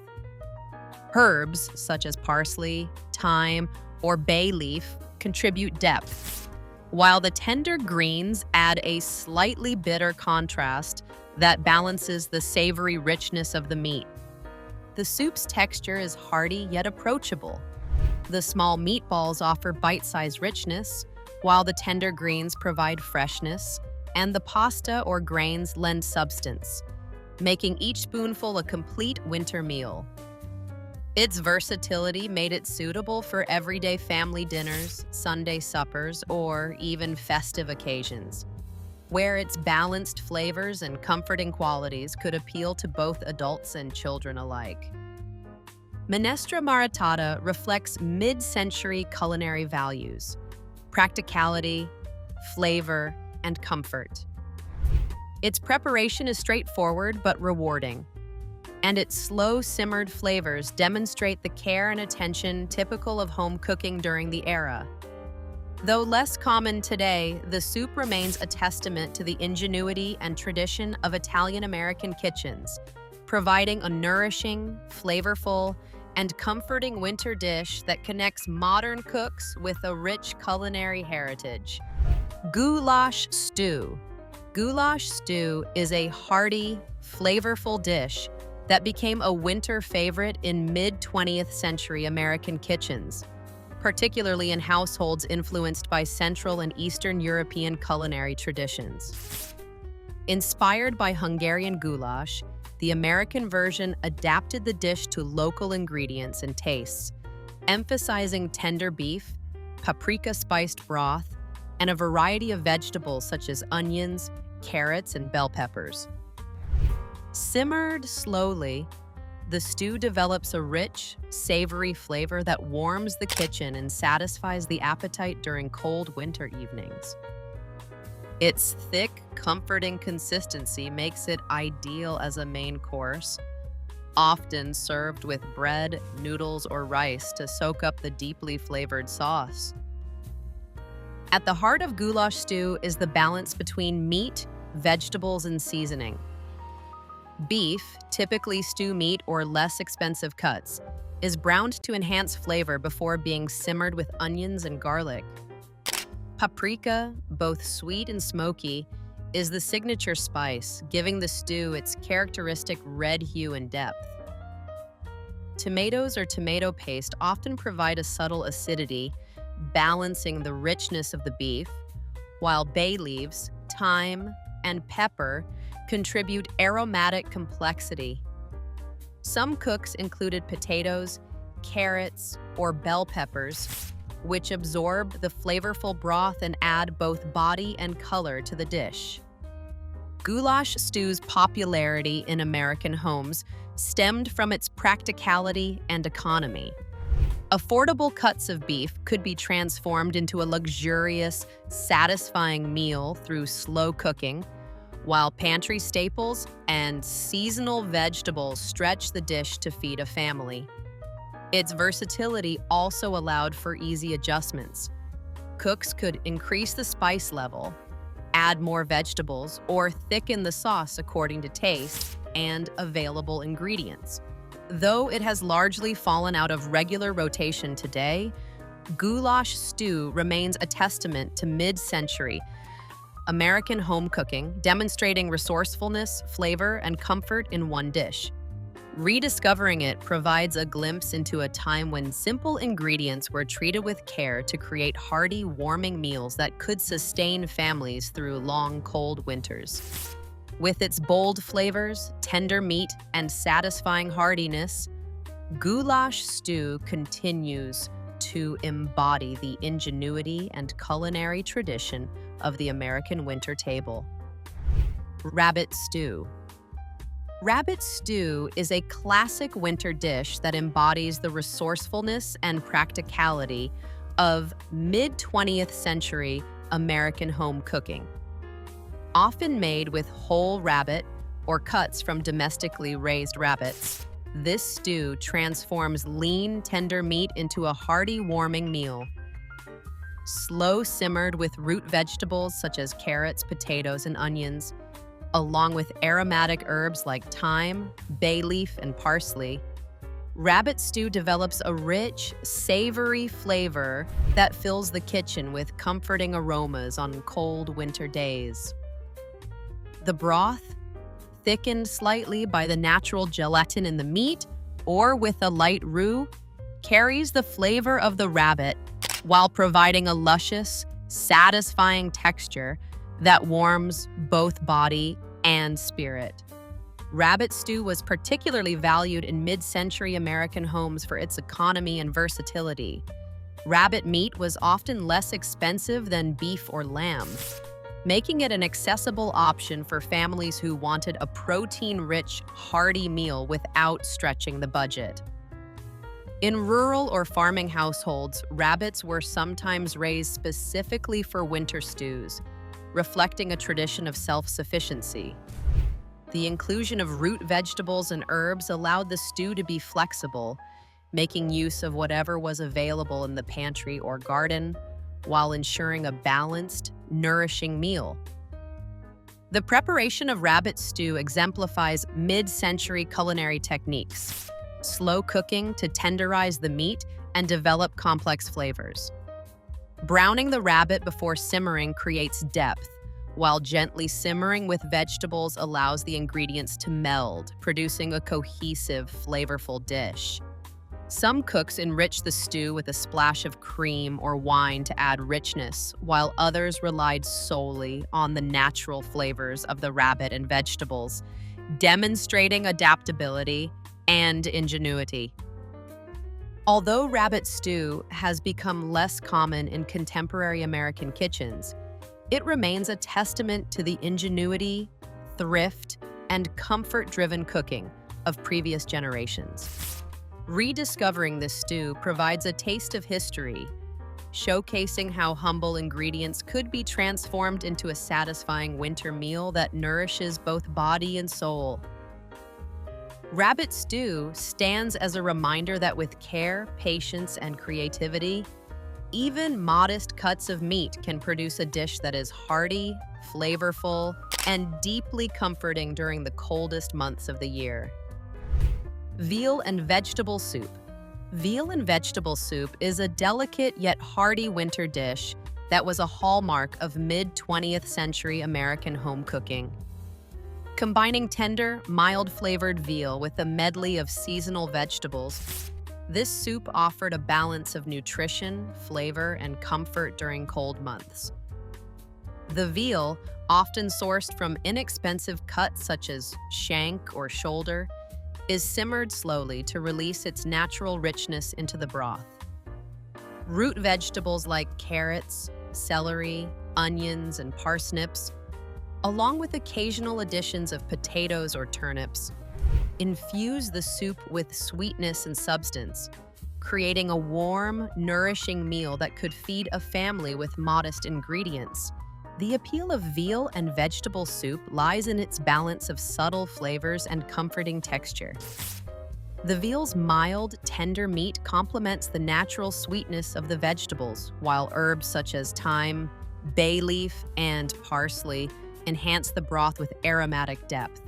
S1: Herbs such as parsley, thyme, or bay leaf contribute depth, while the tender greens add a slightly bitter contrast that balances the savory richness of the meat. The soup's texture is hearty yet approachable. The small meatballs offer bite-sized richness, while the tender greens provide freshness, and the pasta or grains lend substance, making each spoonful a complete winter meal. Its versatility made it suitable for everyday family dinners, Sunday suppers, or even festive occasions, where its balanced flavors and comforting qualities could appeal to both adults and children alike. Minestra maritata reflects mid-century culinary values: practicality, flavor, and comfort. Its preparation is straightforward but rewarding, and its slow-simmered flavors demonstrate the care and attention typical of home cooking during the era. Though less common today, the soup remains a testament to the ingenuity and tradition of Italian-American kitchens, providing a nourishing, flavorful, and comforting winter dish that connects modern cooks with a rich culinary heritage. Goulash stew. Goulash stew is a hearty, flavorful dish that became a winter favorite in mid-20th century American kitchens, particularly in households influenced by Central and Eastern European culinary traditions. Inspired by Hungarian goulash, the American version adapted the dish to local ingredients and tastes, emphasizing tender beef, paprika-spiced broth, and a variety of vegetables such as onions, carrots, and bell peppers. Simmered slowly, the stew develops a rich, savory flavor that warms the kitchen and satisfies the appetite during cold winter evenings. Its thick, comforting consistency makes it ideal as a main course, often served with bread, noodles, or rice to soak up the deeply flavored sauce. At the heart of goulash stew is the balance between meat, vegetables, and seasoning. Beef, typically stew meat or less expensive cuts, is browned to enhance flavor before being simmered with onions and garlic. Paprika, both sweet and smoky, is the signature spice, giving the stew its characteristic red hue and depth. Tomatoes or tomato paste often provide a subtle acidity, balancing the richness of the beef, while bay leaves, thyme, and pepper contribute aromatic complexity. Some cooks included potatoes, carrots, or bell peppers, which absorb the flavorful broth and add both body and color to the dish. Goulash stew's popularity in American homes stemmed from its practicality and economy. Affordable cuts of beef could be transformed into a luxurious, satisfying meal through slow cooking, while pantry staples and seasonal vegetables stretch the dish to feed a family. Its versatility also allowed for easy adjustments. Cooks could increase the spice level, add more vegetables, or thicken the sauce according to taste and available ingredients. Though it has largely fallen out of regular rotation today, goulash stew remains a testament to mid-century American home cooking, demonstrating resourcefulness, flavor, and comfort in one dish. Rediscovering it provides a glimpse into a time when simple ingredients were treated with care to create hearty, warming meals that could sustain families through long, cold winters. With its bold flavors, tender meat, and satisfying heartiness, goulash stew continues to embody the ingenuity and culinary tradition of the American winter table. Rabbit stew. Rabbit stew is a classic winter dish that embodies the resourcefulness and practicality of mid-20th century American home cooking. Often made with whole rabbit or cuts from domestically raised rabbits, this stew transforms lean, tender meat into a hearty, warming meal. Slow simmered with root vegetables such as carrots, potatoes, and onions, along with aromatic herbs like thyme, bay leaf, and parsley, rabbit stew develops a rich, savory flavor that fills the kitchen with comforting aromas on cold winter days. The broth, thickened slightly by the natural gelatin in the meat or with a light roux, carries the flavor of the rabbit while providing a luscious, satisfying texture that warms both body and spirit. Rabbit stew was particularly valued in mid-century American homes for its economy and versatility. Rabbit meat was often less expensive than beef or lamb, making it an accessible option for families who wanted a protein-rich, hearty meal without stretching the budget. In rural or farming households, rabbits were sometimes raised specifically for winter stews, reflecting a tradition of self-sufficiency. The inclusion of root vegetables and herbs allowed the stew to be flexible, making use of whatever was available in the pantry or garden, while ensuring a balanced, nourishing meal. The preparation of rabbit stew exemplifies mid-century culinary techniques, slow cooking to tenderize the meat and develop complex flavors. Browning the rabbit before simmering creates depth, while gently simmering with vegetables allows the ingredients to meld, producing a cohesive, flavorful dish. Some cooks enrich the stew with a splash of cream or wine to add richness, while others relied solely on the natural flavors of the rabbit and vegetables, demonstrating adaptability and ingenuity. Although rabbit stew has become less common in contemporary American kitchens, it remains a testament to the ingenuity, thrift, and comfort-driven cooking of previous generations. Rediscovering this stew provides a taste of history, showcasing how humble ingredients could be transformed into a satisfying winter meal that nourishes both body and soul. Rabbit stew stands as a reminder that with care, patience, and creativity, even modest cuts of meat can produce a dish that is hearty, flavorful, and deeply comforting during the coldest months of the year. Veal and vegetable soup. Veal and vegetable soup is a delicate yet hearty winter dish that was a hallmark of mid-20th century American home cooking. Combining tender, mild-flavored veal with a medley of seasonal vegetables, this soup offered a balance of nutrition, flavor, and comfort during cold months. The veal, often sourced from inexpensive cuts such as shank or shoulder, is simmered slowly to release its natural richness into the broth. Root vegetables like carrots, celery, onions, and parsnips, along with occasional additions of potatoes or turnips, infuse the soup with sweetness and substance, creating a warm, nourishing meal that could feed a family with modest ingredients. The appeal of veal and vegetable soup lies in its balance of subtle flavors and comforting texture. The veal's mild, tender meat complements the natural sweetness of the vegetables, while herbs such as thyme, bay leaf, and parsley enhance the broth with aromatic depth.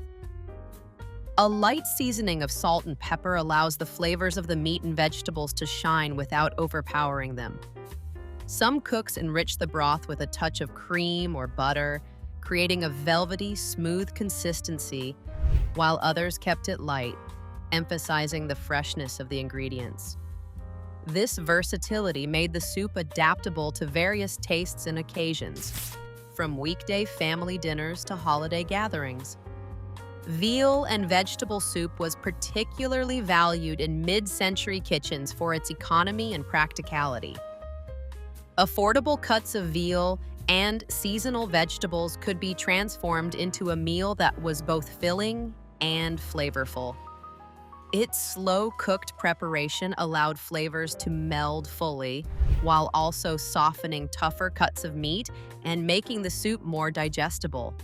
S1: A light seasoning of salt and pepper allows the flavors of the meat and vegetables to shine without overpowering them. Some cooks enrich the broth with a touch of cream or butter, creating a velvety, smooth consistency, while others kept it light, emphasizing the freshness of the ingredients. This versatility made the soup adaptable to various tastes and occasions, from weekday family dinners to holiday gatherings. Veal and vegetable soup was particularly valued in mid-century kitchens for its economy and practicality. Affordable cuts of veal and seasonal vegetables could be transformed into a meal that was both filling and flavorful. Its slow-cooked preparation allowed flavors to meld fully, while also softening tougher cuts of meat and making the soup more digestible.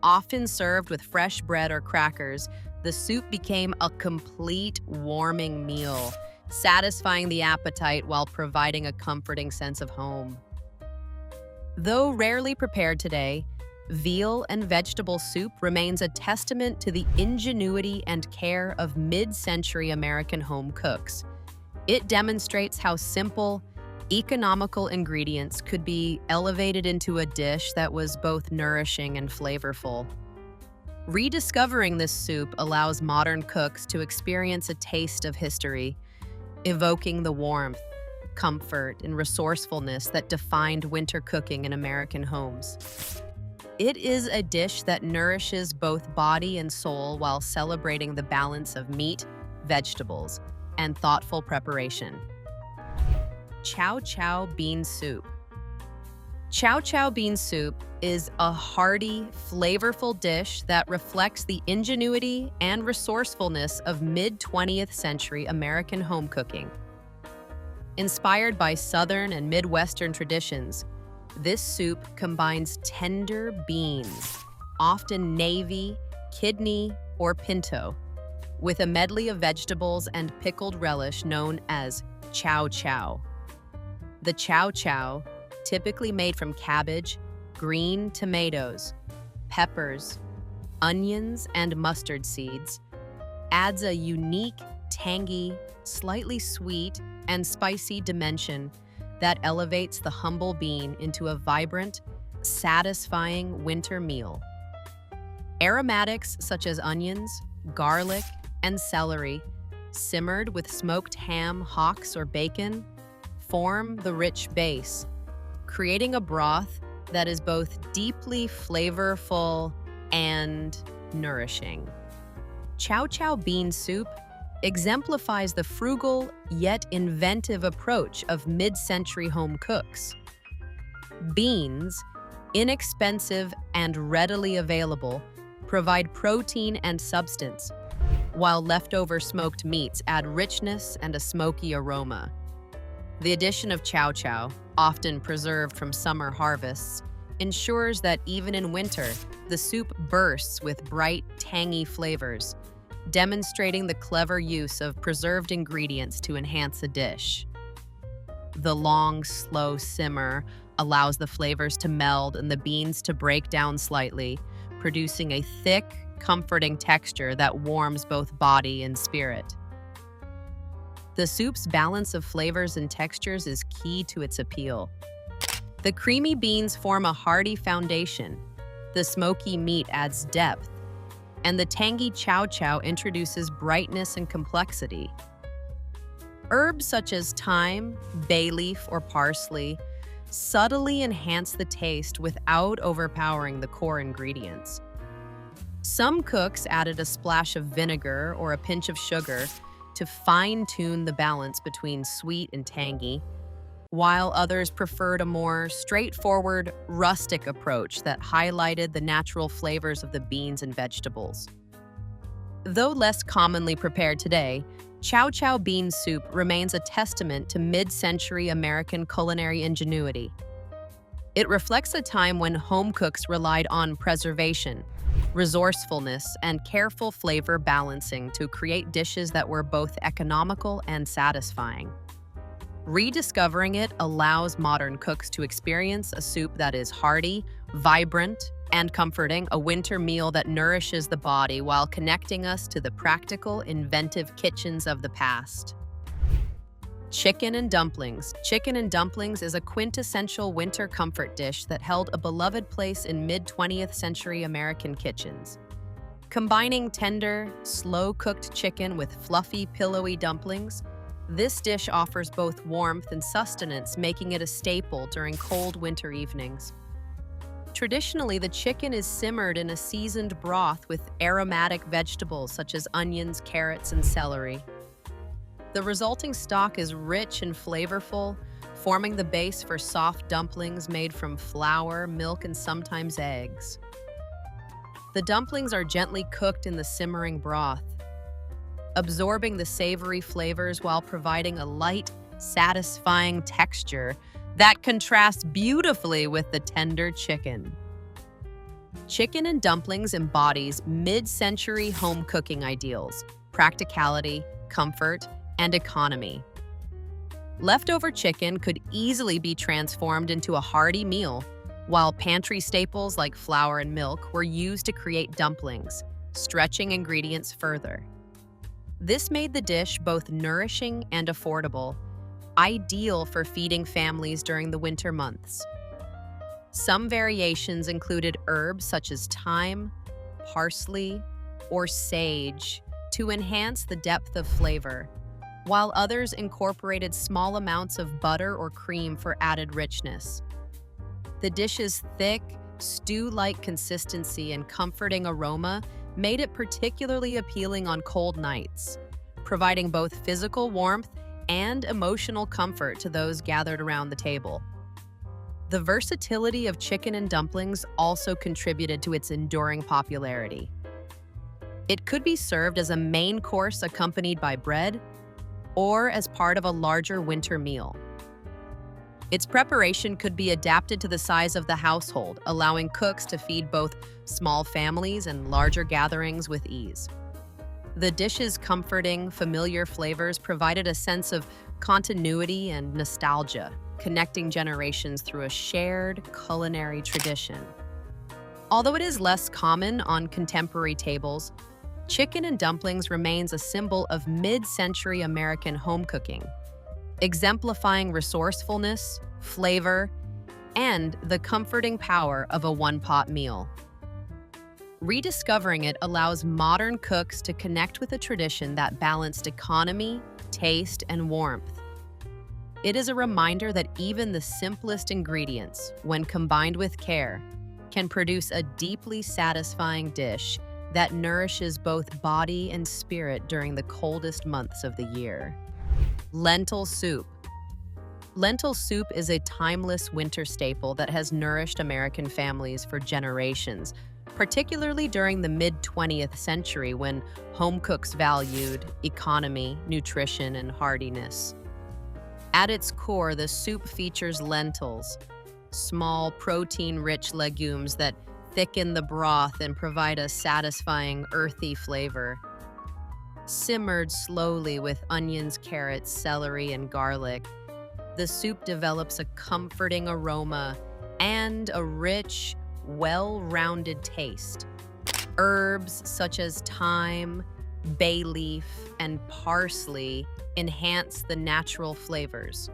S1: Often served with fresh bread or crackers, the soup became a complete warming meal, satisfying the appetite while providing a comforting sense of home. Though rarely prepared today, veal and vegetable soup remains a testament to the ingenuity and care of mid-century American home cooks. It demonstrates how simple, economical ingredients could be elevated into a dish that was both nourishing and flavorful. Rediscovering this soup allows modern cooks to experience a taste of history, evoking the warmth, comfort, and resourcefulness that defined winter cooking in American homes. It is a dish that nourishes both body and soul while celebrating the balance of meat, vegetables, and thoughtful preparation. Chow chow bean soup. Chow chow bean soup is a hearty, flavorful dish that reflects the ingenuity and resourcefulness of mid-20th century American home cooking. Inspired by Southern and Midwestern traditions, this soup combines tender beans, often navy, kidney, or pinto, with a medley of vegetables and pickled relish known as chow chow. The chow chow, typically made from cabbage, green tomatoes, peppers, onions, and mustard seeds, adds a unique, tangy, slightly sweet, and spicy dimension that elevates the humble bean into a vibrant, satisfying winter meal. Aromatics such as onions, garlic, and celery, simmered with smoked ham, hocks, or bacon, form the rich base, creating a broth that is both deeply flavorful and nourishing. Chow chow bean soup exemplifies the frugal yet inventive approach of mid-century home cooks. Beans, inexpensive and readily available, provide protein and substance, while leftover smoked meats add richness and a smoky aroma. The addition of chow chow, often preserved from summer harvests, ensures that even in winter, the soup bursts with bright, tangy flavors, demonstrating the clever use of preserved ingredients to enhance a dish. The long, slow simmer allows the flavors to meld and the beans to break down slightly, producing a thick, comforting texture that warms both body and spirit. The soup's balance of flavors and textures is key to its appeal. The creamy beans form a hearty foundation, the smoky meat adds depth, and the tangy chow chow introduces brightness and complexity. Herbs such as thyme, bay leaf, or parsley subtly enhance the taste without overpowering the core ingredients. Some cooks added a splash of vinegar or a pinch of sugar to fine-tune the balance between sweet and tangy, while others preferred a more straightforward, rustic approach that highlighted the natural flavors of the beans and vegetables. Though less commonly prepared today, chow chow bean soup remains a testament to mid-century American culinary ingenuity. It reflects a time when home cooks relied on preservation, resourcefulness, and careful flavor balancing to create dishes that were both economical and satisfying. Rediscovering it allows modern cooks to experience a soup that is hearty, vibrant, and comforting, a winter meal that nourishes the body while connecting us to the practical, inventive kitchens of the past. Chicken and dumplings. Chicken and dumplings is a quintessential winter comfort dish that held a beloved place in mid-20th century American kitchens. Combining tender, slow-cooked chicken with fluffy, pillowy dumplings, this dish offers both warmth and sustenance, making it a staple during cold winter evenings. Traditionally, the chicken is simmered in a seasoned broth with aromatic vegetables such as onions, carrots, and celery. The resulting stock is rich and flavorful, forming the base for soft dumplings made from flour, milk, and sometimes eggs. The dumplings are gently cooked in the simmering broth, absorbing the savory flavors while providing a light, satisfying texture that contrasts beautifully with the tender chicken. Chicken and dumplings embodies mid-century home cooking ideals, practicality, comfort, and economy. Leftover chicken could easily be transformed into a hearty meal, while pantry staples like flour and milk were used to create dumplings, stretching ingredients further. This made the dish both nourishing and affordable, ideal for feeding families during the winter months. Some variations included herbs such as thyme, parsley, or sage to enhance the depth of flavor, while others incorporated small amounts of butter or cream for added richness. The dish's thick, stew-like consistency and comforting aroma made it particularly appealing on cold nights, providing both physical warmth and emotional comfort to those gathered around the table. The versatility of chicken and dumplings also contributed to its enduring popularity. It could be served as a main course accompanied by bread, or as part of a larger winter meal. Its preparation could be adapted to the size of the household, allowing cooks to feed both small families and larger gatherings with ease. The dish's comforting, familiar flavors provided a sense of continuity and nostalgia, connecting generations through a shared culinary tradition. Although it is less common on contemporary tables, chicken and dumplings remains a symbol of mid-century American home cooking, exemplifying resourcefulness, flavor, and the comforting power of a one-pot meal. Rediscovering it allows modern cooks to connect with a tradition that balanced economy, taste, and warmth. It is a reminder that even the simplest ingredients, when combined with care, can produce a deeply satisfying dish that nourishes both body and spirit during the coldest months of the year. Lentil soup. Lentil soup is a timeless winter staple that has nourished American families for generations, particularly during the mid-20th century when home cooks valued economy, nutrition, and heartiness. At its core, the soup features lentils, small protein-rich legumes that thicken the broth and provide a satisfying, earthy flavor. Simmered slowly with onions, carrots, celery, and garlic, the soup develops a comforting aroma and a rich, well-rounded taste. Herbs such as thyme, bay leaf, and parsley enhance the natural flavors,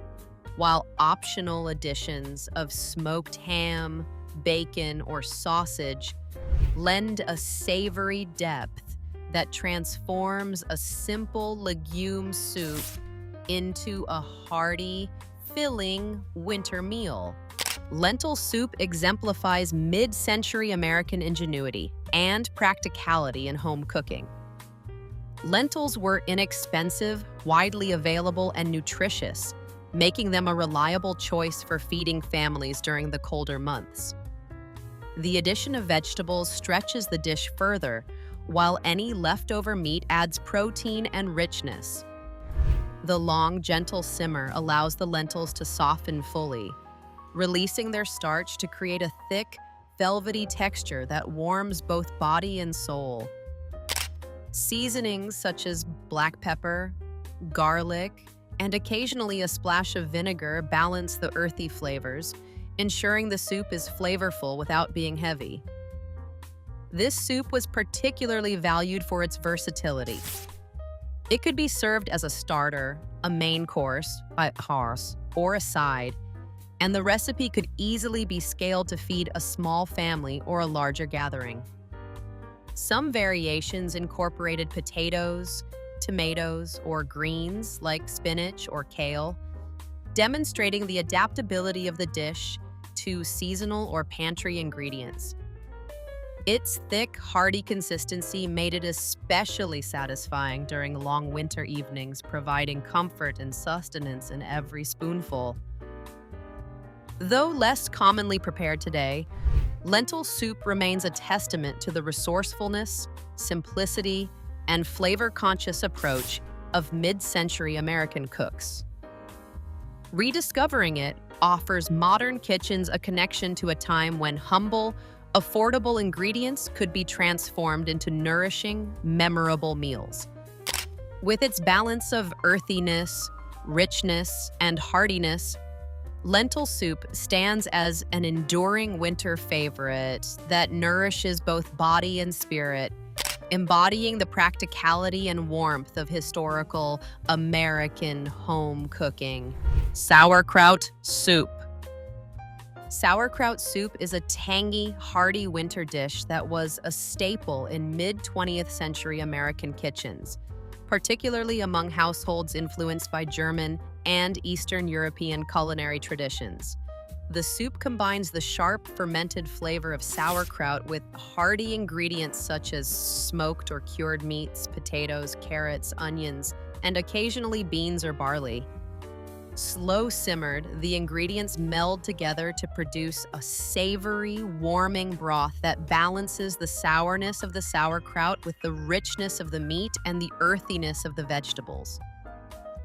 S1: while optional additions of smoked ham, bacon, or sausage lend a savory depth that transforms a simple legume soup into a hearty, filling winter meal. Lentil soup exemplifies mid-century American ingenuity and practicality in home cooking. Lentils were inexpensive, widely available, and nutritious, making them a reliable choice for feeding families during the colder months. The addition of vegetables stretches the dish further, while any leftover meat adds protein and richness. The long, gentle simmer allows the lentils to soften fully, releasing their starch to create a thick, velvety texture that warms both body and soul. Seasonings such as black pepper, garlic, and occasionally a splash of vinegar balance the earthy flavors, ensuring the soup is flavorful without being heavy. This soup was particularly valued for its versatility. It could be served as a starter, a main course, or a side, and the recipe could easily be scaled to feed a small family or a larger gathering. Some variations incorporated potatoes, tomatoes, or greens like spinach or kale, demonstrating the adaptability of the dish to seasonal or pantry ingredients. Its thick, hearty consistency made it especially satisfying during long winter evenings, providing comfort and sustenance in every spoonful. Though less commonly prepared today, lentil soup remains a testament to the resourcefulness, simplicity, and flavor-conscious approach of mid-century American cooks. Rediscovering it offers modern kitchens a connection to a time when humble, affordable ingredients could be transformed into nourishing, memorable meals. With its balance of earthiness, richness, and heartiness, lentil soup stands as an enduring winter favorite that nourishes both body and spirit, embodying the practicality and warmth of historical American home cooking. Sauerkraut soup. Sauerkraut soup is a tangy, hearty winter dish that was a staple in mid-20th century American kitchens, particularly among households influenced by German and Eastern European culinary traditions. The soup combines the sharp, fermented flavor of sauerkraut with hearty ingredients such as smoked or cured meats, potatoes, carrots, onions, and occasionally beans or barley. Slow simmered, the ingredients meld together to produce a savory, warming broth that balances the sourness of the sauerkraut with the richness of the meat and the earthiness of the vegetables.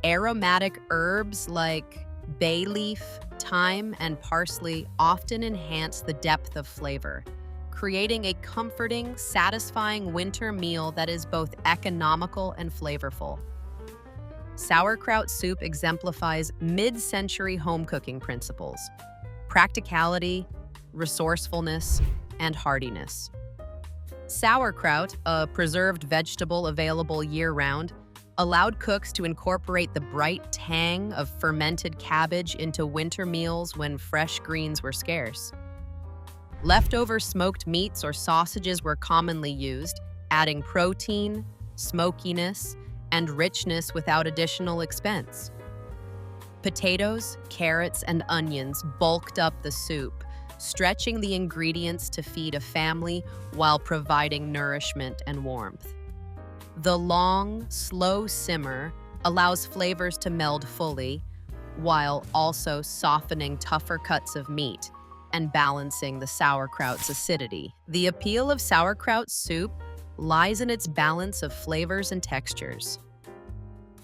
S1: Aromatic herbs like bay leaf, thyme, and parsley often enhance the depth of flavor, creating a comforting, satisfying winter meal that is both economical and flavorful. sauerkraut soup exemplifies mid-century home cooking principles: practicality, resourcefulness, and heartiness. Sauerkraut, a preserved vegetable available year-round, allowed cooks to incorporate the bright tang of fermented cabbage into winter meals when fresh greens were scarce. Leftover smoked meats or sausages were commonly used, adding protein, smokiness, and richness without additional expense. Potatoes, carrots, and onions bulked up the soup, stretching the ingredients to feed a family while providing nourishment and warmth. The long, slow simmer allows flavors to meld fully, while also softening tougher cuts of meat and balancing the sauerkraut's acidity. The appeal of sauerkraut soup lies in its balance of flavors and textures.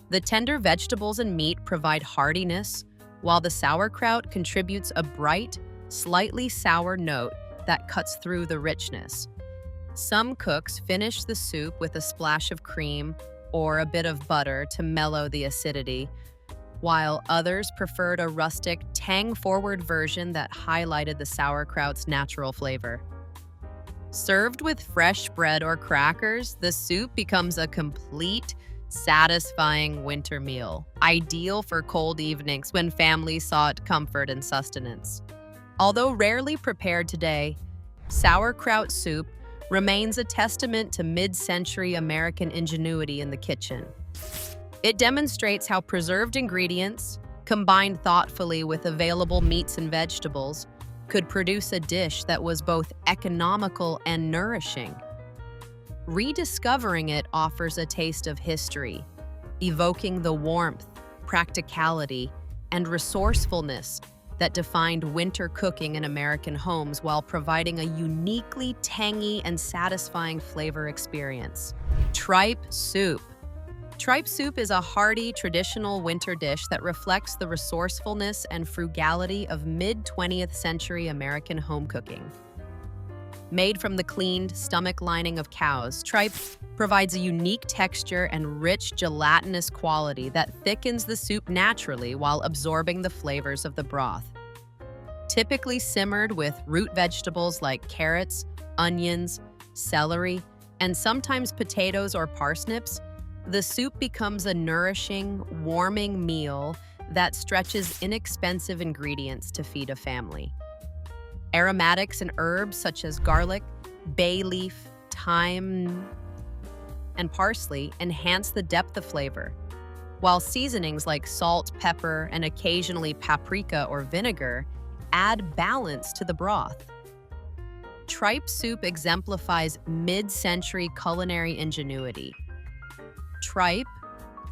S1: The tender vegetables and meat provide heartiness, while the sauerkraut contributes a bright, slightly sour note that cuts through the richness. Some cooks finish the soup with a splash of cream or a bit of butter to mellow the acidity, while others preferred a rustic, tang-forward version that highlighted the sauerkraut's natural flavor. Served with fresh bread or crackers, the soup becomes a complete, satisfying winter meal, ideal for cold evenings when families sought comfort and sustenance. Although rarely prepared today, sauerkraut soup remains a testament to mid-century American ingenuity in the kitchen. It demonstrates how preserved ingredients, combined thoughtfully with available meats and vegetables, could produce a dish that was both economical and nourishing. Rediscovering it offers a taste of history, evoking the warmth, practicality, and resourcefulness that defined winter cooking in American homes while providing a uniquely tangy and satisfying flavor experience. Tripe soup. Tripe soup is a hearty, traditional winter dish that reflects the resourcefulness and frugality of mid-20th century American home cooking. Made from the cleaned stomach lining of cows, tripe provides a unique texture and rich gelatinous quality that thickens the soup naturally while absorbing the flavors of the broth. Typically simmered with root vegetables like carrots, onions, celery, and sometimes potatoes or parsnips, the soup becomes a nourishing, warming meal that stretches inexpensive ingredients to feed a family. Aromatics and herbs such as garlic, bay leaf, thyme, and parsley enhance the depth of flavor, while seasonings like salt, pepper, and occasionally paprika or vinegar add balance to the broth. Tripe soup exemplifies mid-century culinary ingenuity. Tripe,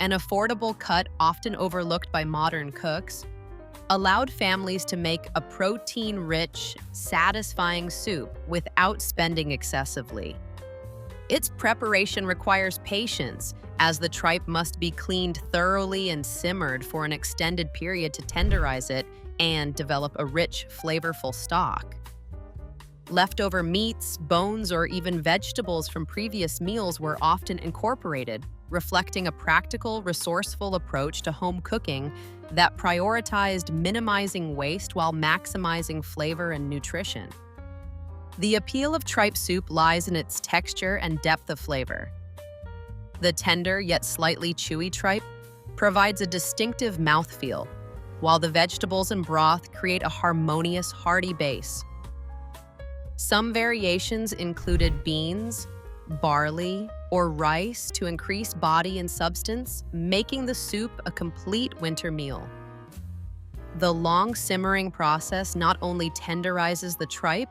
S1: an affordable cut often overlooked by modern cooks, allowed families to make a protein-rich, satisfying soup without spending excessively. Its preparation requires patience, as the tripe must be cleaned thoroughly and simmered for an extended period to tenderize it and develop a rich, flavorful stock. Leftover meats, bones, or even vegetables from previous meals were often incorporated, reflecting a practical, resourceful approach to home cooking that prioritized minimizing waste while maximizing flavor and nutrition. The appeal of tripe soup lies in its texture and depth of flavor. The tender yet slightly chewy tripe provides a distinctive mouthfeel, while the vegetables and broth create a harmonious, hearty base. Some variations included beans, barley, or rice to increase body and substance, making the soup a complete winter meal. The long simmering process not only tenderizes the tripe,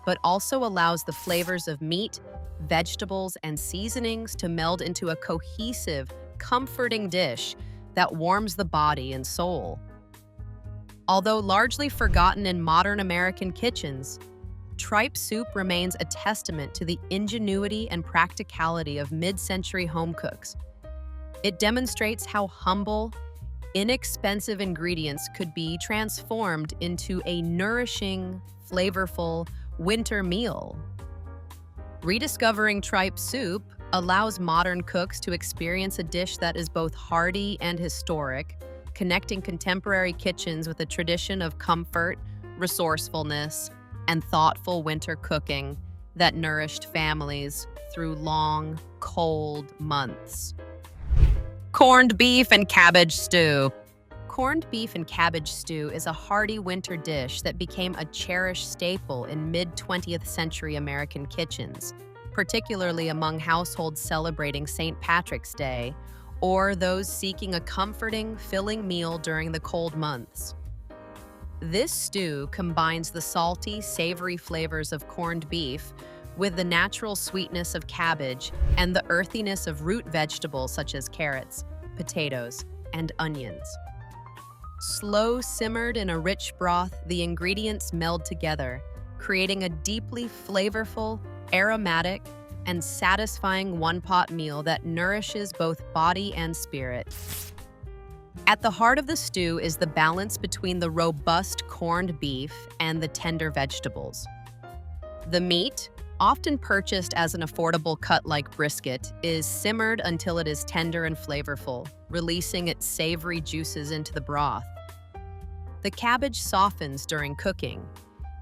S1: but also allows the flavors of meat, vegetables, and seasonings to meld into a cohesive, comforting dish that warms the body and soul. Although largely forgotten in modern American kitchens, tripe soup remains a testament to the ingenuity and practicality of mid-century home cooks. It demonstrates how humble, inexpensive ingredients could be transformed into a nourishing, flavorful winter meal. Rediscovering tripe soup allows modern cooks to experience a dish that is both hearty and historic, connecting contemporary kitchens with a tradition of comfort, resourcefulness, and thoughtful winter cooking that nourished families through long, cold months. Corned beef and cabbage stew. Corned beef and cabbage stew is a hearty winter dish that became a cherished staple in mid-20th century American kitchens, particularly among households celebrating St. Patrick's Day or those seeking a comforting, filling meal during the cold months. This stew combines the salty, savory flavors of corned beef with the natural sweetness of cabbage and the earthiness of root vegetables such as carrots, potatoes, and onions. Slow simmered in a rich broth, the ingredients meld together, creating a deeply flavorful, aromatic, and satisfying one-pot meal that nourishes both body and spirit. At the heart of the stew is the balance between the robust corned beef and the tender vegetables. The meat, often purchased as an affordable cut like brisket, is simmered until it is tender and flavorful, releasing its savory juices into the broth. The cabbage softens during cooking,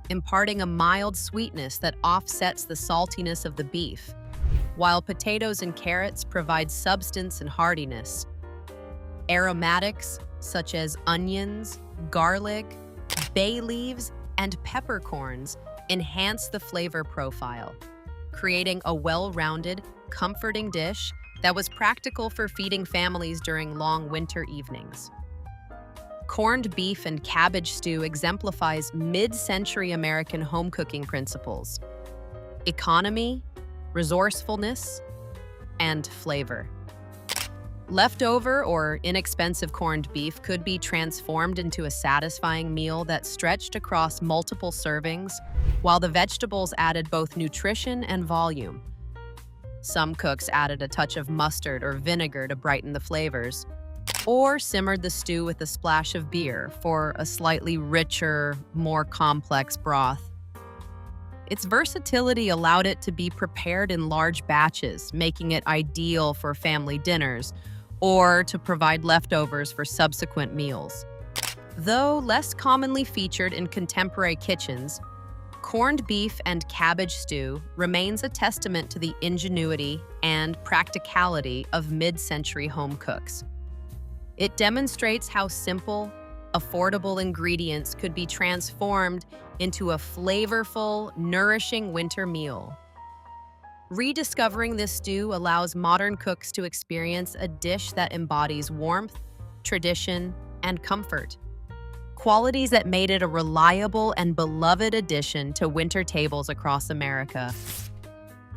S1: imparting a mild sweetness that offsets the saltiness of the beef, while potatoes and carrots provide substance and heartiness. Aromatics such as onions, garlic, bay leaves, and peppercorns enhance the flavor profile, creating a well-rounded, comforting dish that was practical for feeding families during long winter evenings. Corned beef and cabbage stew exemplifies mid-century American home cooking principles: economy, resourcefulness, and flavor. Leftover or inexpensive corned beef could be transformed into a satisfying meal that stretched across multiple servings, while the vegetables added both nutrition and volume. Some cooks added a touch of mustard or vinegar to brighten the flavors, or simmered the stew with a splash of beer for a slightly richer, more complex broth. Its versatility allowed it to be prepared in large batches, making it ideal for family dinners or to provide leftovers for subsequent meals. Though less commonly featured in contemporary kitchens, corned beef and cabbage stew remains a testament to the ingenuity and practicality of mid-century home cooks. It demonstrates how simple, affordable ingredients could be transformed into a flavorful, nourishing winter meal. Rediscovering this stew allows modern cooks to experience a dish that embodies warmth, tradition, and comfort, qualities that made it a reliable and beloved addition to winter tables across America.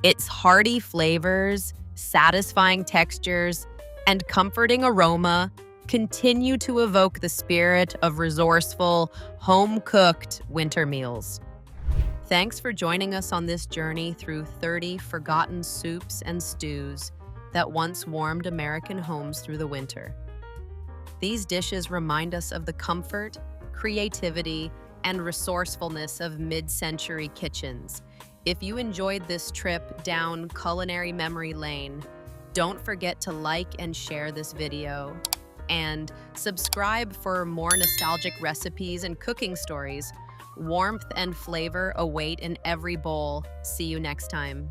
S1: Its hearty flavors, satisfying textures, and comforting aroma continue to evoke the spirit of resourceful, home-cooked winter meals. Thanks for joining us on this journey through 30 forgotten soups and stews that once warmed American homes through the winter. These dishes remind us of the comfort, creativity, and resourcefulness of mid-century kitchens. If you enjoyed this trip down culinary memory lane, don't forget to like and share this video, and subscribe for more nostalgic recipes and cooking stories. Warmth and flavor await in every bowl. See you next time.